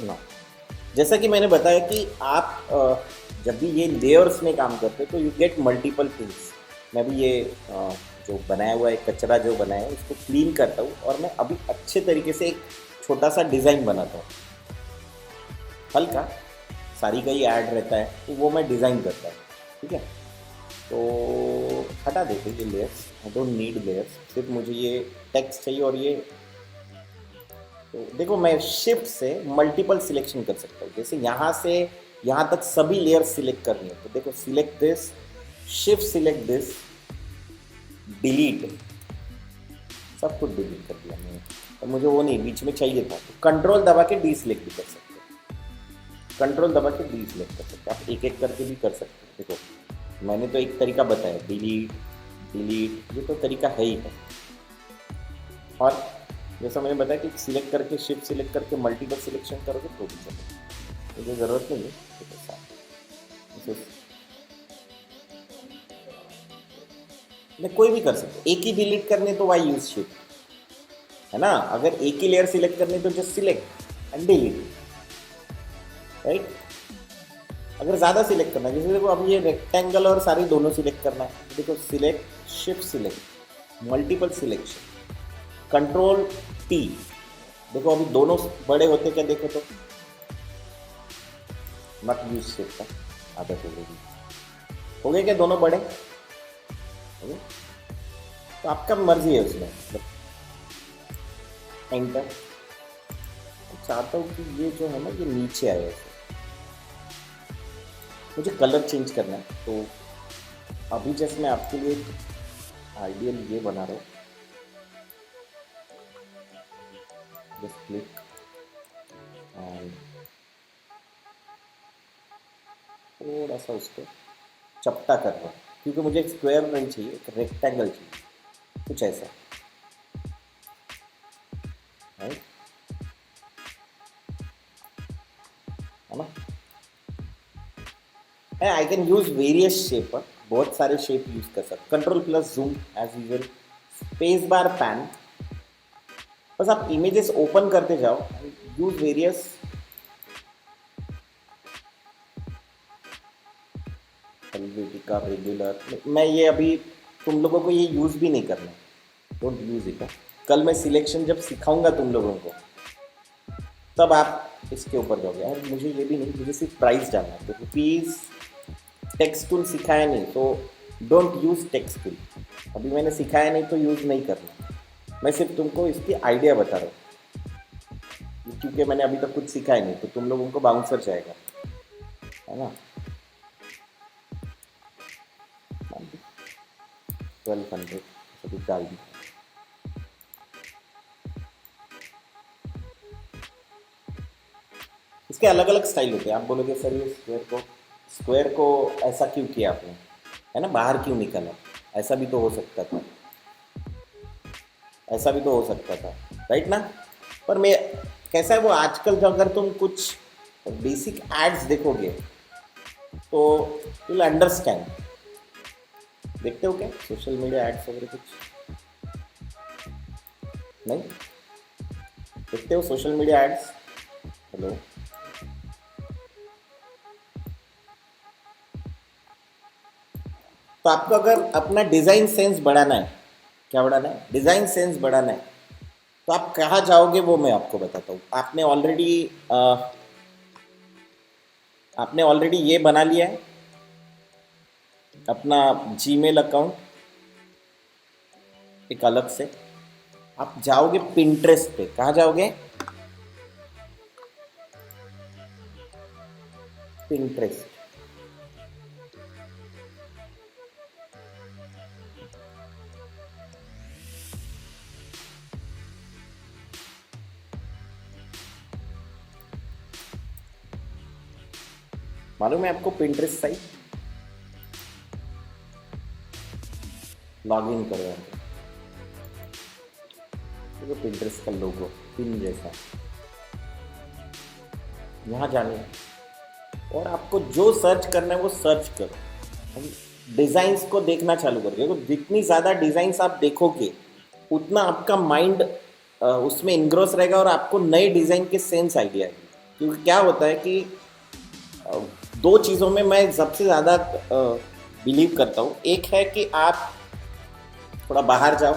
ना। जैसा कि मैंने बताया कि आप जब भी ये लेयर्स में काम करते हैं तो यू गेट मल्टीपल थिंग्स। मैं भी ये जो बनाया हुआ है कचरा जो बनाया है उसको क्लीन करता हूँ, और मैं अभी अच्छे तरीके से एक छोटा सा डिज़ाइन बनाता हूँ। हल्का साड़ी का ही ऐड रहता है तो वो मैं डिज़ाइन करता हूँ, ठीक है। तो हटा देते ये layers, I don't need layers, सिर्फ मुझे ये टेक्स्ट चाहिए। और ये तो देखो मैं शिफ्ट से मल्टीपल सिलेक्शन कर सकता हूँ, जैसे यहाँ से यहाँ तक सभी लेयर्स सिलेक्ट करनी है तो देखो select this, shift select this, delete, सब कुछ डिलीट कर दिया मैंने। तो मुझे वो नहीं बीच में चाहिए था, तो कंट्रोल दबा के डी सिलेक्ट भी कर सकते हो, कंट्रोल दबा के डी सिलेक्ट कर सकते हो, आप एक एक करके भी कर सकते हो। देखो मैंने तो एक तरीका बताया, डिलीट डिलीट, ये तो तरीका है ही है। और जैसा मैंने बताया कि सिलेक्ट करके शिफ्ट सिलेक्ट करके मल्टीपल सिलेक्शन करोगे तो भी चलेगा, मुझे ज़रूरत नहीं है। तो नहीं कोई भी कर सकते, एक ही डिलीट करने तो वाई यूज शिफ्ट, है ना। अगर एक ही लेयर सिलेक्ट करनी तो just select and delete, right. अगर ज़्यादा सिलेक्ट करना है, जैसे देखो अब ये रेक्टेंगल और सारी दोनों सिलेक्ट करना है, तो देखो select shift select multiple selection control T. देखो अभी दोनों बड़े होते क्या, देखो तो मत यूज शिफ्ट का, आदत हो गई, हो गए क्या दोनों बड़े, हो गए? तो आपका मर्जी है उसमें, एंटर। चाहता हूँ कि ये जो है ना ये नीचे आए, ऐसे मुझे कलर चेंज करना है। तो अभी जैसे मैं आपके लिए आइडियल ये बना रहा हूँ, जस्ट क्लिक एंड थोड़ा सा उसको चपटा कर रहा हूँ, क्योंकि मुझे एक स्क्वायर नहीं चाहिए, एक रेक्टेंगल चाहिए, कुछ ऐसा, राइट, है ना। I can use various shape, बहुत सारे शेप यूज कर सकते, control plus zoom as usual, space bar pan, बस आप इमेजेस ओपन करते जाओ, यूज वेरियस, का रेगुलर। मैं ये अभी तुम लोगों को ये यूज भी नहीं करना, डोंट यूज इट। कल मैं सिलेक्शन जब सिखाऊंगा तुम लोगों को तब आप इसके ऊपर जाओगे। यार मुझे ये भी नहीं, मुझे सिर्फ प्राइस जानना है, तो रुपीज़ टेक्स्ट टूल सिखाया नहीं तो डोंट यूज़ टेक्स्ट टूल, अभी मैंने सिखाया नहीं तो यूज़ नहीं करना, मैं सिर्फ तुमको इसकी आइडिया बता रहा हूँ, क्योंकि मैंने अभी तक कुछ सिखाया नहीं तो तुम लोगों को बाउंसर जाएगा, है ना। 1200 सभी डाल दी। इसके अलग अलग स्टाइल होते हैं, आप बोलोगे सर ये स्क्वायर को ऐसा क्यों किया आपने, है ना, बाहर क्यों निकाला, ऐसा भी तो हो सकता था, ऐसा भी तो हो सकता था, राइट ना। पर मैं कैसा है वो आजकल जो अगर तुम कुछ बेसिक एड्स देखोगे तो यू विल अंडरस्टैंड। देखते हो क्या सोशल मीडिया एड्स वगैरह कुछ नहीं देखते हो, सोशल मीडिया एड्स, हेलो, तो आपको अगर अपना डिज़ाइन सेंस बढ़ाना है, क्या बढ़ाना है, डिज़ाइन सेंस बढ़ाना है, तो आप कहाँ जाओगे वो मैं आपको बताता हूँ। आपने ऑलरेडी ये बना लिया है अपना जीमेल अकाउंट एक अलग से, आप जाओगे पिंटरेस्ट पे, कहाँ जाओगे, पिंटरेस्ट। मालूम है आपको पिंटरेस्ट साइट, लॉग इन करो यहाँ पे, देखो पिंटरेस्ट का लोगो पिन जैसा, यहाँ जाने और आपको जो सर्च करना है वो सर्च करो, डिज़ाइंस को देखना चालू कर दो। जितनी ज़्यादा डिज़ाइंस आप देखोगे उतना आपका माइंड उसमें इनग्रोस रहेगा और आपको नए डिज़ाइन के सेंस आइडिया आएगी। क्योंकि क्या होता है कि दो चीज़ों में मैं सबसे ज़्यादा बिलीव करता हूँ। एक है कि आप थोड़ा बाहर जाओ,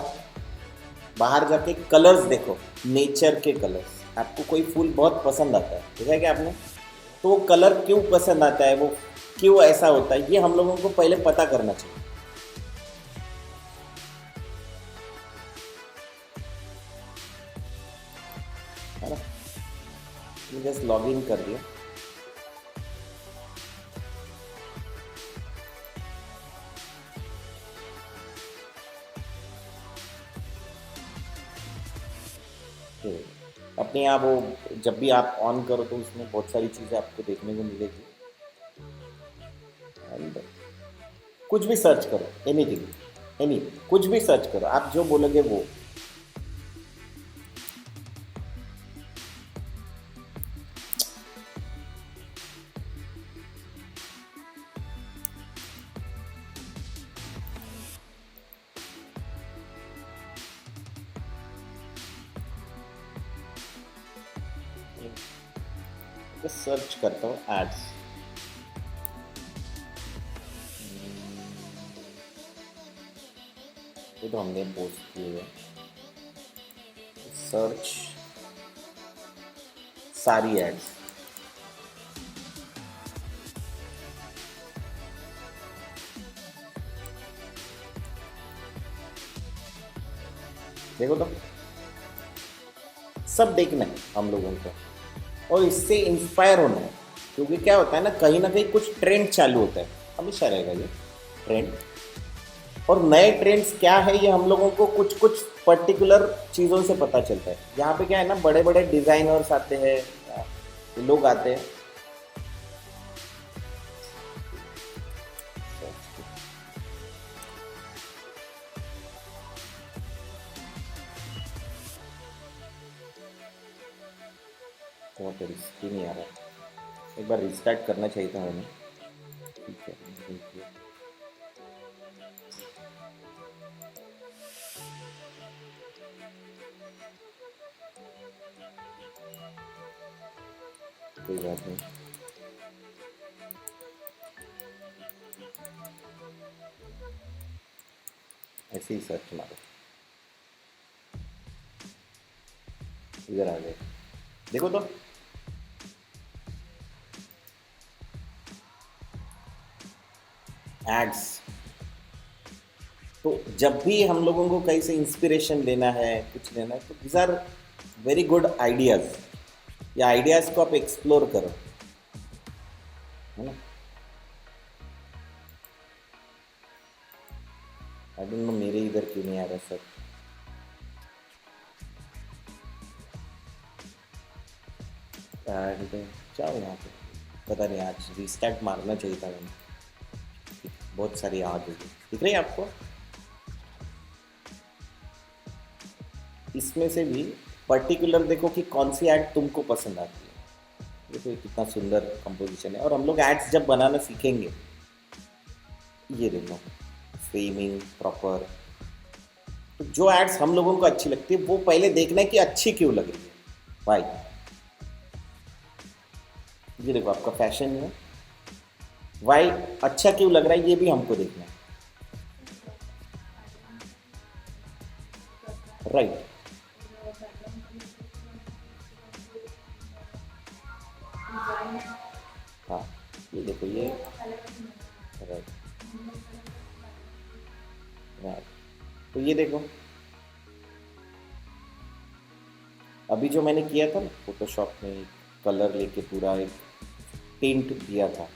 बाहर जाके कलर्स देखो, नेचर के कलर्स। आपको कोई फूल बहुत पसंद आता है, देखा है क्या आपने, तो वो कलर क्यों पसंद आता है, वो क्यों ऐसा होता है, ये हम लोगों को पहले पता करना चाहिए, है ना। जस्ट लॉग इन कर दिया। अपने आप वो जब भी आप ऑन करो तो उसमें बहुत सारी चीज़ें आपको देखने को मिलेगी। एंड कुछ भी सर्च करो, एनीथिंग एनी कुछ भी सर्च करो, आप जो बोलोगे वो। सर्च करता हूँ एड्स, ये तो हमने पोस्ट किए हैं। सर्च सारी एड्स, देखो तो सब देखना है हम लोगों को और इससे इंस्पायर होना है, क्योंकि क्या होता है ना कहीं कुछ ट्रेंड चालू होता है, हमेशा रहेगा ये ट्रेंड। और नए ट्रेंड्स क्या है ये हम लोगों को कुछ कुछ पर्टिकुलर चीज़ों से पता चलता है। यहाँ पे क्या है ना, बड़े बड़े डिज़ाइनर्स आते हैं, लोग आते हैं। बहुत रिस्की नहीं आ रहा, एक बार रिस्टार्ट करना चाहिए था हमें। ठीक है, देखिए कोई बात नहीं। ऐसे ही सर्च मारो, इधर आ गए, देखो तो एड्स। तो जब भी हम लोगों को कहीं से इंस्पिरेशन लेना है, कुछ लेना है, तो these are very good ideas. या आइडियाज़ को आप एक्सप्लोर करो, है ना। आई डोंट नो मेरे इधर क्यों नहीं आ रहा सर। जाओ यहाँ पे, पता नहीं आज रिस्टार्ट मारना चाहिए था मैंने। बहुत सारी आ गई, दिख रही है आपको। इसमें से भी पर्टिकुलर देखो कि कौन सी ऐड तुमको पसंद आती है। देखो ये कितना सुंदर कंपोजिशन है। और हम लोग एड्स जब बनाना सीखेंगे, ये देखो फ्रेमिंग प्रॉपर, तो जो एड्स हम लोगों को अच्छी लगती है वो पहले देखना है कि अच्छी क्यों लग रही है भाई। ये देखो आपका फैशन है, वाई अच्छा क्यों लग रहा है ये भी हमको देखना है, राइट। हाँ ये देखो ये राइट राइट। तो ये देखो अभी जो मैंने किया था ना फोटोशॉप में, कलर लेके पूरा एक पेंट दिया था,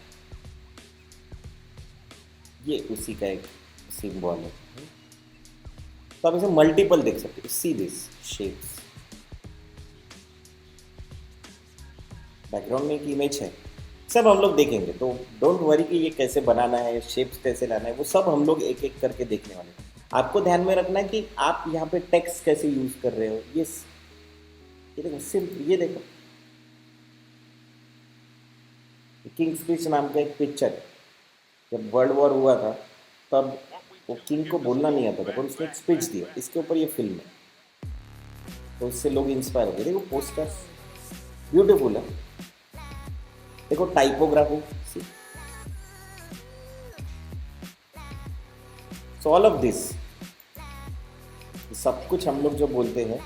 ये उसी का एक सिंबल है। तो आप इसे मल्टीपल देख सकते हो, सी दिस शेप्स। बैकग्राउंड में एक इमेज है, सब हम लोग देखेंगे, तो डोंट वरी कि ये कैसे बनाना है, शेप्स कैसे लाना है, वो सब हम लोग एक एक करके देखने वाले हैं। आपको ध्यान में रखना है कि आप यहाँ पे टेक्स्ट कैसे यूज कर रहे हो। ये देखो सिंपल, ये देखो किंग स्पीच नाम का एक पिक्चर, जब वर्ल्ड वॉर हुआ था तब वो किंग को बोलना नहीं आता था, पर उसने एक स्पीच दिया, इसके ऊपर ये फिल्म है, तो इससे लोग इंस्पायर हो गए। देखो पोस्टर्स ब्यूटीफुल है, देखो typography, so all of this, सब कुछ हम लोग जो बोलते हैं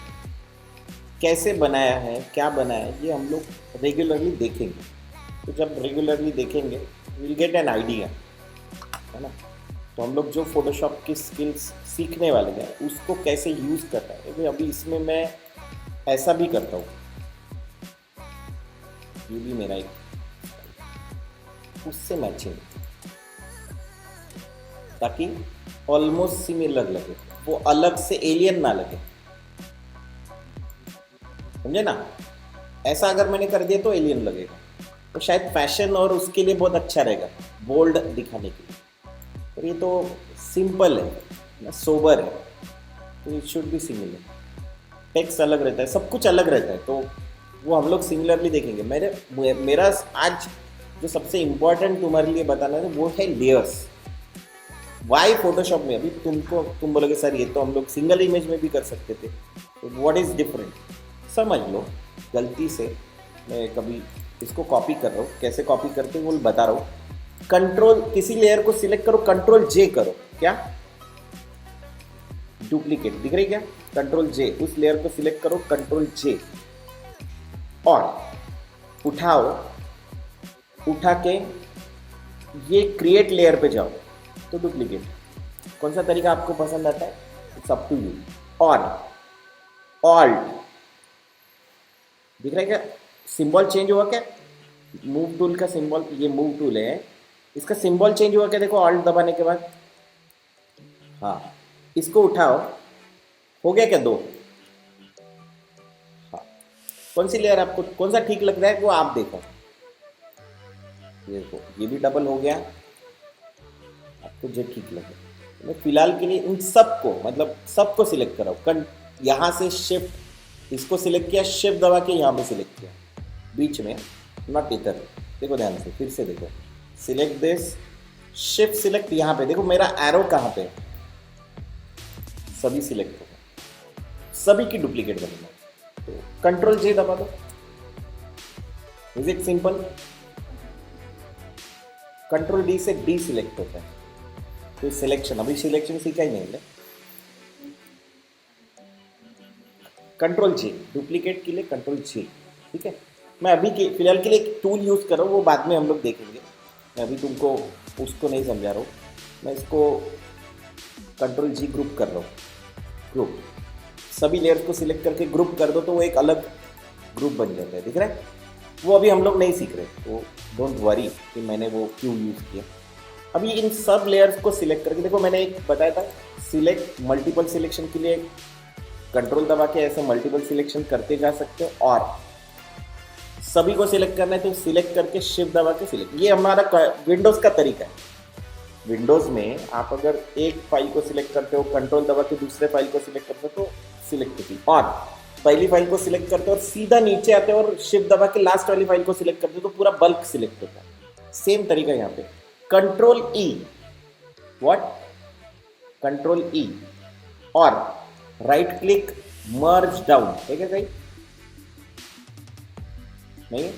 कैसे बनाया है, क्या बनाया है, ये हम लोग रेगुलरली देखेंगे। तो जब रेगुलरली देखेंगे विल गेट एन आइडिया, है ना। तो हम लोग जो फोटोशॉप की स्किल्स सीखने वाले हैं उसको कैसे यूज़ करना है, क्योंकि अभी इसमें मैं ऐसा भी करता हूँ, ये भी मेरा एक उससे मैचिंग, ताकि ऑलमोस्ट सिमिलर लगे, वो अलग से एलियन ना लगे, समझे ना। ऐसा अगर मैंने कर दिया तो एलियन लगेगा, तो शायद फैशन और उसके लिए बहुत अच्छा रहेगा, बोल्ड दिखाने के लिए। और ये तो सिंपल है ना, सोबर है, तो it should be similar. Text अलग रहता है, सब कुछ अलग रहता है, तो वो हम लोग सिमिलरली देखेंगे। मेरा आज जो सबसे इम्पोर्टेंट तुम्हारे लिए बताना है वो है लेयर्स। वाई फोटोशॉप में अभी तुम बोलोगे सर ये तो हम लोग सिंगल इमेज में भी कर सकते थे, तो व्हाट इज़ डिफरेंट समझ लो। गलती से मैं कभी इसको कॉपी कर रहा हूँ, कैसे कॉपी करते हैं वो बता रहा हूँ। कंट्रोल, किसी लेयर को सिलेक्ट करो, कंट्रोल जे करो, क्या डुप्लीकेट दिख रही क्या, कंट्रोल जे, उस लेयर को सिलेक्ट करो, कंट्रोल जे, और उठाओ, उठा के ये क्रिएट लेयर पे जाओ तो डुप्लीकेट। कौन सा तरीका आपको पसंद आता है, इट्स अप टू यू। और ऑल्ट दिख रहा है क्या, सिंबल चेंज हुआ क्या, मूव टूल का सिंबल, ये मूव टूल है, इसका सिंबल चेंज हुआ क्या, देखो ऑल्ट दबाने के बाद। हाँ, इसको उठाओ, हो गया क्या दो। हाँ, कौन सी लेयर आपको कौन सा ठीक लग रहा है वो आप देखो, ये देखो ये भी डबल हो गया, आपको जो ठीक लगे। मैं फिलहाल के लिए इन सबको, मतलब सबको सिलेक्ट कराओ, यहाँ से शिफ्ट, इसको सिलेक्ट किया, शिफ्ट दबा के यहाँ पे सिलेक्ट किया, बीच में नॉट इधर, देखो ध्यान से, फिर से देखो, सिलेक्ट दिस, शिफ्ट सिलेक्ट, यहाँ पे देखो मेरा एरो कहाँ पे, सभी सिलेक्ट हो, सभी की डुप्लीकेट बनना, तो कंट्रोल जे दबा दो। Is it simple. Control D से डी सिलेक्ट होता है, तो सिलेक्शन, अभी सिलेक्शन सीखा ही नहीं है। कंट्रोल जे डुप्लीकेट के लिए, कंट्रोल जे, ठीक है। मैं अभी के फिलहाल के लिए एक टूल यूज़ कर रहा हूँ, वो बाद में हम लोग देखेंगे, मैं अभी तुमको उसको नहीं समझा रहा हूँ। मैं इसको कंट्रोल जी ग्रुप कर रहा हूँ, ग्रुप, सभी लेयर्स को सिलेक्ट करके ग्रुप कर दो तो वो एक अलग ग्रुप बन जाता है, दिख रहा है। वो अभी हम लोग नहीं सीख रहे, तो डोंट वरी कि मैंने वो क्यों यूज़ किया। अभी इन सब लेयर्स को सिलेक्ट करके देखो, मैंने एक बताया था सिलेक्ट, मल्टीपल सिलेक्शन के लिए कंट्रोल दबा के ऐसे मल्टीपल सिलेक्शन करते जा सकते हो, और सभी को सिलेक्ट करना है तो सिलेक्ट करके शिफ्ट दबा के सिलेक्ट, ये हमारा विंडोज़ का तरीका है। विंडोज़ में आप अगर एक फाइल को सिलेक्ट करते हो, कंट्रोल दबा के दूसरे फाइल को सिलेक्ट करते हो तो सिलेक्ट होती, और पहली फाइल को सिलेक्ट करते हो और सीधा नीचे आते हो और शिफ्ट दबा के लास्ट वाली फाइल को सिलेक्ट करते हो तो पूरा बल्क सिलेक्ट होता है। सेम तरीका यहाँ पे, कंट्रोल ई, व्हाट, कंट्रोल ई, और राइट क्लिक मर्ज डाउन, ठीक है सही नहीं,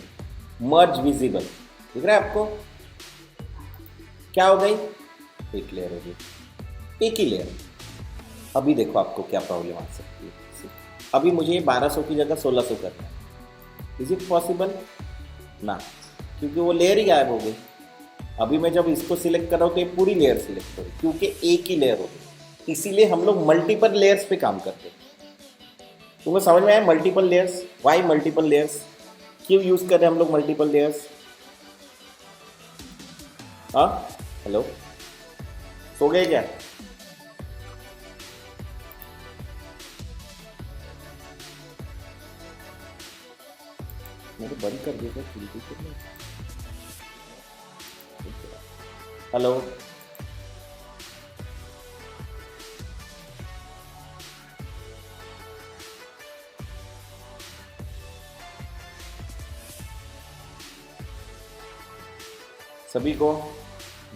मर्ज विजिबल, दिख रहा है आपको, क्या हो गई, एक लेयर हो गई, एक ही लेयर। अभी देखो आपको क्या प्रॉब्लम आ सकती है, अभी मुझे 1200 की जगह 1600 करना है, इज इट पॉसिबल ना, क्योंकि वो लेयर ही गायब हो गई। अभी मैं जब इसको सिलेक्ट कर रहा हूँ तो ये पूरी लेयर सिलेक्ट हो रही, क्योंकि एक ही लेयर हो गई, इसीलिए हम लोग मल्टीपल लेयर्स पे काम करते हैं। तुम्हें समझ में आया multiple layers, why multiple layers, क्यों यूज कर रहे हैं हम लोग मल्टीपल लेयर्स। हाँ हेलो, सो गए क्या, मैंने बंद कर दिया था, हेलो, सभी को,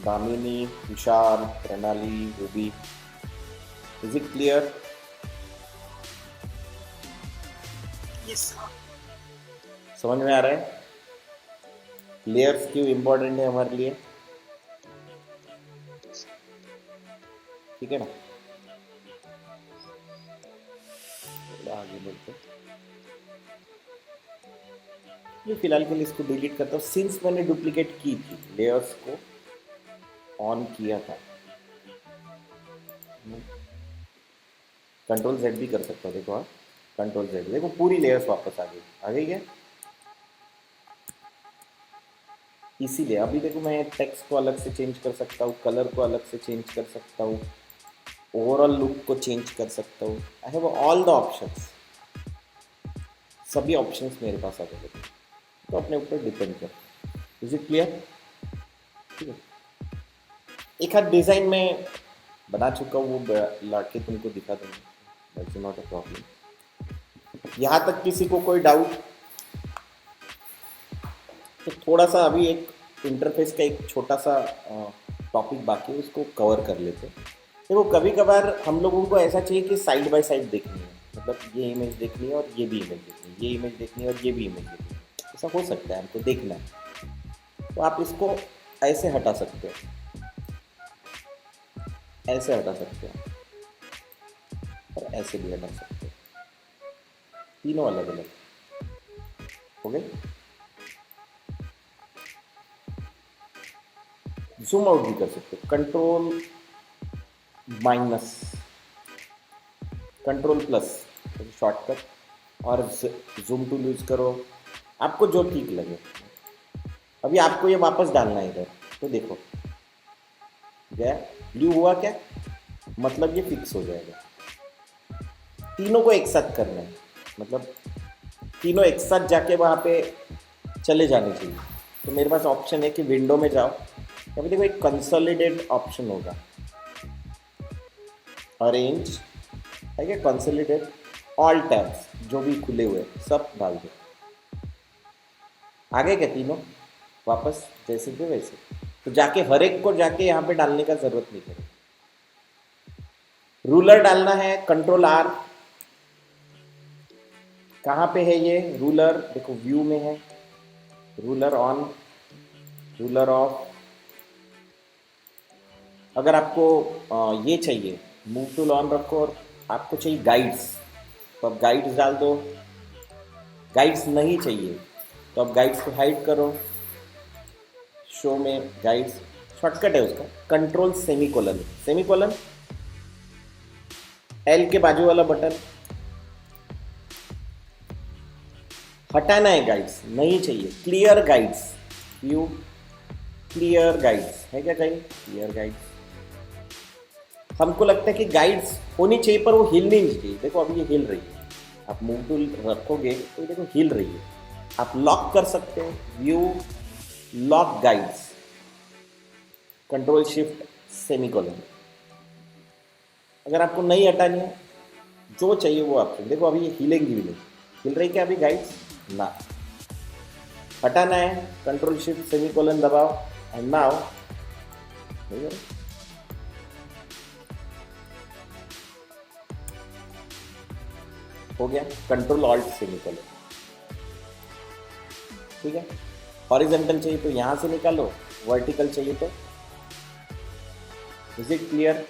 दामिनी, तुषार, प्रणाली, रूबी, इज इट क्लियर। समझ में आ रहा है लेयर्स क्यों इंपॉर्टेंट है हमारे लिए। ठीक है ना। थोड़ा आगे बढ़ते, ये फिलहाल के लिए इसको डिलीट करता हूँ। सिंस मैंने डुप्लीकेट की थी, लेयर्स को ऑन किया था, कंट्रोल जेड भी कर सकता हूँ। देखो आप, कंट्रोल जेड, देखो पूरी लेयर्स वापस आ गई क्या। इसीलिए अभी देखो मैं टेक्स्ट को अलग से चेंज कर सकता हूँ, कलर को अलग से चेंज कर सकता हूँ, ओवरऑल लुक को चेंज कर सकता हूँ। I have all the options, सभी ऑप्शंस मेरे पास अवेलेबल, तो अपने ऊपर डिपेंड कर। Is it clear? ठीक है, एक हाथ डिज़ाइन में बना चुका हूँ, वो ला के तुमको दिखा दूँगा, दैट्स नॉट अ प्रॉब्लम। यहाँ तक किसी को कोई डाउट? तो थोड़ा सा अभी एक इंटरफेस का एक छोटा सा टॉपिक बाकी है, उसको कवर कर लेते हैं। देखो कभी कभार हम लोगों को ऐसा चाहिए कि साइड बाय साइड देखनी है, मतलब ये इमेज देखनी है और ये भी इमेज देखनी है, ये इमेज देखनी है और ये भी इमेज देखनी है, ऐसा हो सकता है, हमको देखना है। तो आप इसको ऐसे हटा सकते हो, ऐसे हटा सकते हो और ऐसे भी हटा सकते हो, तीनों अलग अलग हो गए। जूम आउट भी कर सकते हो, control minus, control plus shortcut, और जूम टूल यूज करो, आपको जो ठीक लगे। अभी आपको ये वापस डालना है इधर, तो देखो गया, ब्लू हुआ क्या, मतलब ये फिक्स हो जाएगा। तीनों को एक साथ करना है, मतलब तीनों एक साथ जाके वहाँ पे चले जाने चाहिए। तो मेरे पास ऑप्शन है कि विंडो में जाओ, अभी देखो एक कंसोलिडेट ऑप्शन होगा, अरेंज है क्या, कंसोलिडेट, ऑल टैब्स जो भी खुले हुए सब डाल दो। आगे क्या तीनों वापस जैसे थे वैसे, तो जाके हर एक को जाके यहाँ पे डालने का जरूरत नहीं पड़ेगी। रूलर डालना है, कंट्रोल आर, कहाँ पे है ये रूलर, देखो व्यू में है, रूलर ऑन, रूलर ऑफ। अगर आपको ये चाहिए, मूव टूल ऑन रखो, और आपको चाहिए गाइड्स, तो आप गाइड्स डाल दो। गाइड्स नहीं चाहिए तो आप गाइड्स को हाइड करो, शो में गाइड्स, शॉर्टकट है उसका कंट्रोल सेमीकोलन, सेमीकोलन एल के बाजू वाला बटन, हटाना है, गाइड्स नहीं चाहिए, clear guides, view clear guides है क्या, कहीं क्लियर गाइड्स। हमको लगता है कि गाइड्स होनी चाहिए पर वो हिलनी नहीं चाहिए, देखो अभी ये हिल रही है, आप मूव टूल रखोगे तो देखो हिल रही है। आप लॉक कर सकते हो, view lock guides, control shift semicolon. अगर आपको नहीं हटानी है, जो चाहिए वो ऑप्शन, देखो अभी ये हिलेंगी भी नहीं, हिल रही क्या अभी गाइड्स ना, हटाना है, कंट्रोल शिफ्ट सेमीकोलन दबाओ, एंड नाउ हो गया, कंट्रोल ऑल्ट सेमीकोलन। ठीक है, हॉरिजॉन्टल चाहिए तो यहाँ से निकालो, वर्टिकल चाहिए तो, is it clear?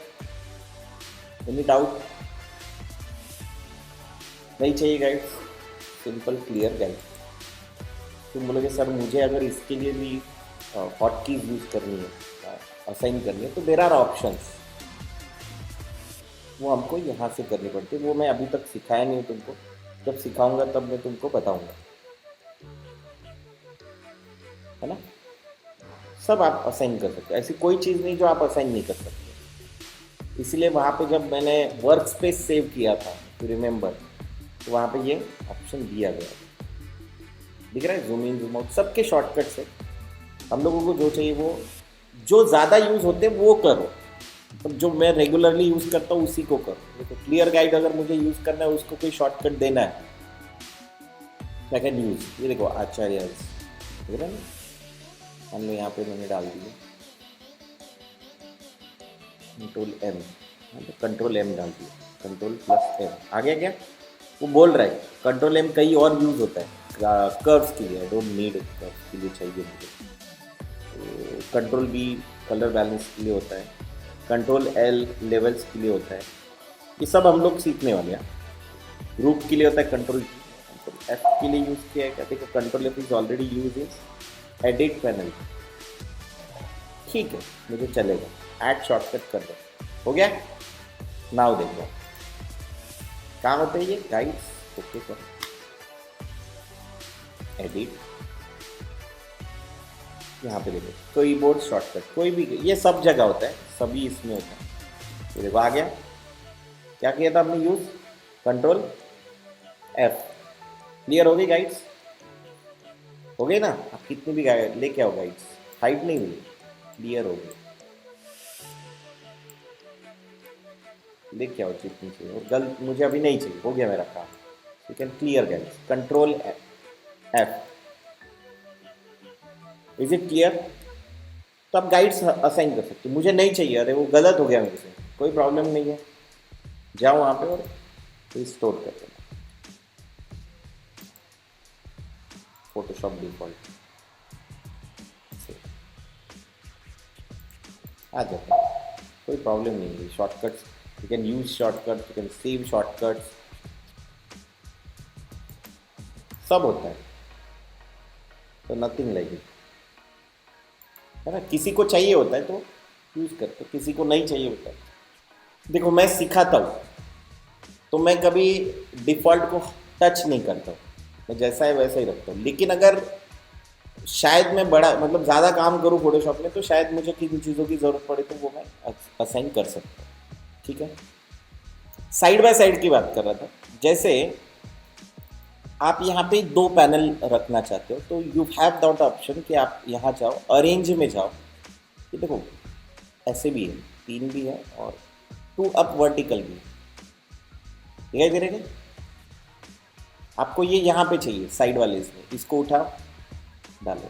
Any doubt? नहीं चाहिए गाइड्स, सिंपल क्लियर गाइड। तुम बोलोगे सर मुझे अगर इसके लिए भी हॉट कीज यूज करनी है, असाइन करनी है, तो देयर आर ऑप्शंस, वो हमको यहाँ से करनी पड़ती है, वो मैं अभी तक सिखाया नहीं तुमको, जब सिखाऊंगा तब मैं तुमको बताऊंगा, है ना। सब आप असाइन कर सकते हो, ऐसी कोई चीज़ नहीं जो आप असाइन नहीं कर सकते। इसलिए वहाँ पे जब मैंने वर्क स्पेस सेव किया था, टू रिमेंबर, तो वहाँ पे ये ऑप्शन दिया गया, दिख रहा है, जूम इन जूम आउट, सबके शॉर्टकट्स है। हम लोगों को जो चाहिए वो, जो ज़्यादा यूज़ होते हैं वो करो, तो जो मैं रेगुलरली यूज़ करता हूँ उसी को करो। देखो क्लियर गाइड अगर मुझे यूज़ करना है, उसको कोई शॉर्टकट देना है, क्या कैन यूज़, ये देखो आचार्य देख रहे हैं ना, हमने यहाँ पे मैंने डाल दिया कंट्रोल एम, तो कंट्रोल एम डाल दिया, कंट्रोल प्लस एम, आ गया क्या, वो बोल रहा है कंट्रोल एम कहीं और यूज़ होता है कर्व्स के लिए, डोंट नीड कर्व्स के लिए चाहिए मुझे, कंट्रोल बी कलर बैलेंस के लिए होता है, कंट्रोल एल लेवल्स के लिए होता है, ये सब हम लोग सीखने वाले हैं। ग्रुप के लिए होता है कंट्रोल एफ के लिए यूज़ किया है क्या, देखो control F is already use is edit panel, ठीक है मुझे चलेगा, ऐड शॉर्टकट कर दो, हो गया। नाउ देखो कहाँ होते हैं ये गाइड्स, ओके करो एडिट, यहाँ पे देखो कीबोर्ड शॉर्टकट, कोई भी ये सब जगह होता है, सभी इसमें होता है। ये देखो आ गया, क्या किया था हमने यूज, कंट्रोल एफ, क्लियर हो गई गाइड्स, हो गई ना, आप कितनी भी गाइड लेके आओ गाइड्स, हाइड नहीं हुई, क्लियर हो गई, लेके आओ जितनी चाहिए, और गलत मुझे अभी नहीं चाहिए, हो गया मेरा काम, you can clear guides, control F, is it clear. तो आप गाइड्स असाइन कर सकते हो, मुझे नहीं चाहिए, अरे वो गलत हो गया मेरे से, कोई प्रॉब्लम नहीं है, जाओ वहाँ पे और रिस्टोर कर देना, फोटोशॉप डिफॉल्ट आ जाता है, कोई प्रॉब्लम नहीं है, shortcuts you can use shortcuts, you can save shortcuts, सब होता है, तो नथिंग लाइक इट, है ना, किसी को चाहिए होता है तो यूज़ करते, किसी को नहीं चाहिए होता है। देखो मैं सिखाता हूँ तो मैं कभी डिफ़ॉल्ट को टच नहीं करता हूँ, मैं जैसा है वैसा ही रखता हूँ, लेकिन अगर शायद मैं बड़ा मतलब ज़्यादा काम करूँ फोटोशॉप में तो शायद मुझे किन चीज़ों की ज़रूरत पड़े तो वो मैं असाइन कर सकता हूँ, ठीक है। साइड बाय साइड की बात कर रहा था, जैसे आप यहाँ पे दो पैनल रखना चाहते हो तो यू हैव दैट ऑप्शन कि आप यहाँ जाओ, अरेंज में जाओ, ये देखो ऐसे भी है, तीन भी है और टू अप वर्टिकल भी है, दिखाई दे रहे हैं, आपको ये यहाँ पे चाहिए साइड वाले, इसमें इसको उठाओ डालो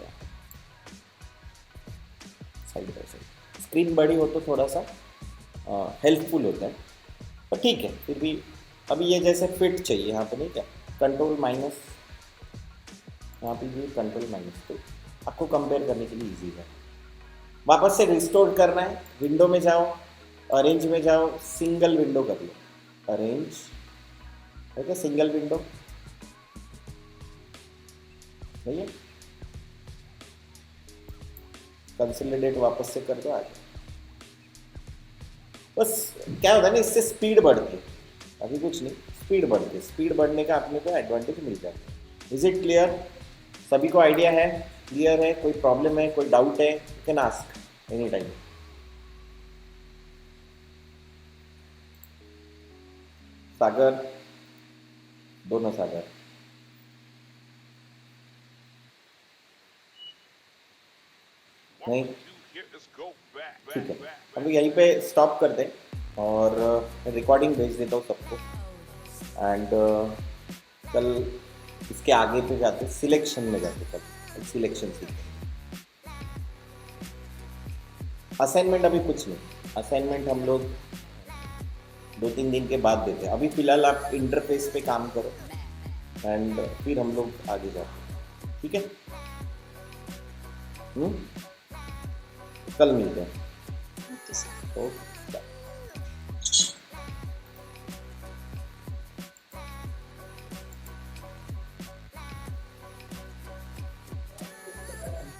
साइड बाय साइड, स्क्रीन बड़ी हो तो थोड़ा सा हेल्पफुल होता है, पर ठीक है फिर भी, अभी ये जैसे फिट चाहिए यहाँ पे, नहीं क्या कंट्रोल माइनस, यहाँ पे भी कंट्रोल माइनस, तो आपको कंपेयर करने के लिए इजी है। वापस से रिस्टोर करना है, विंडो में जाओ, अरेंज में जाओ, सिंगल विंडो कर लो, अरेंज, ठीक है सिंगल विंडो, भैया कंसोलिडेट वापस से कर दो, आगे बस क्या होता है ना, इससे स्पीड बढ़ती है, अभी कुछ नहीं, स्पीड बढ़ती है, स्पीड बढ़ने का अपने को एडवांटेज मिल जाता है। इज इट क्लियर, सभी को आइडिया है, क्लियर है, कोई प्रॉब्लम है, कोई डाउट है, you can ask any time. Sagar, दोनों सागर, नहीं ठीक है, अब यहीं पे स्टॉप कर दें और रिकॉर्डिंग भेज देता हूँ सबको, एंड कल इसके आगे पे जाते, सिलेक्शन में जाते, कल सिलेक्शन सीखते। असाइनमेंट अभी कुछ नहीं, असाइनमेंट हम लोग 2-3 दिन के बाद देते हैं, अभी फ़िलहाल आप इंटरफेस पे काम करो एंड फिर हम लोग आगे जाते हैं, ठीक है। कल मिलते हैं, ओके सर। ओके।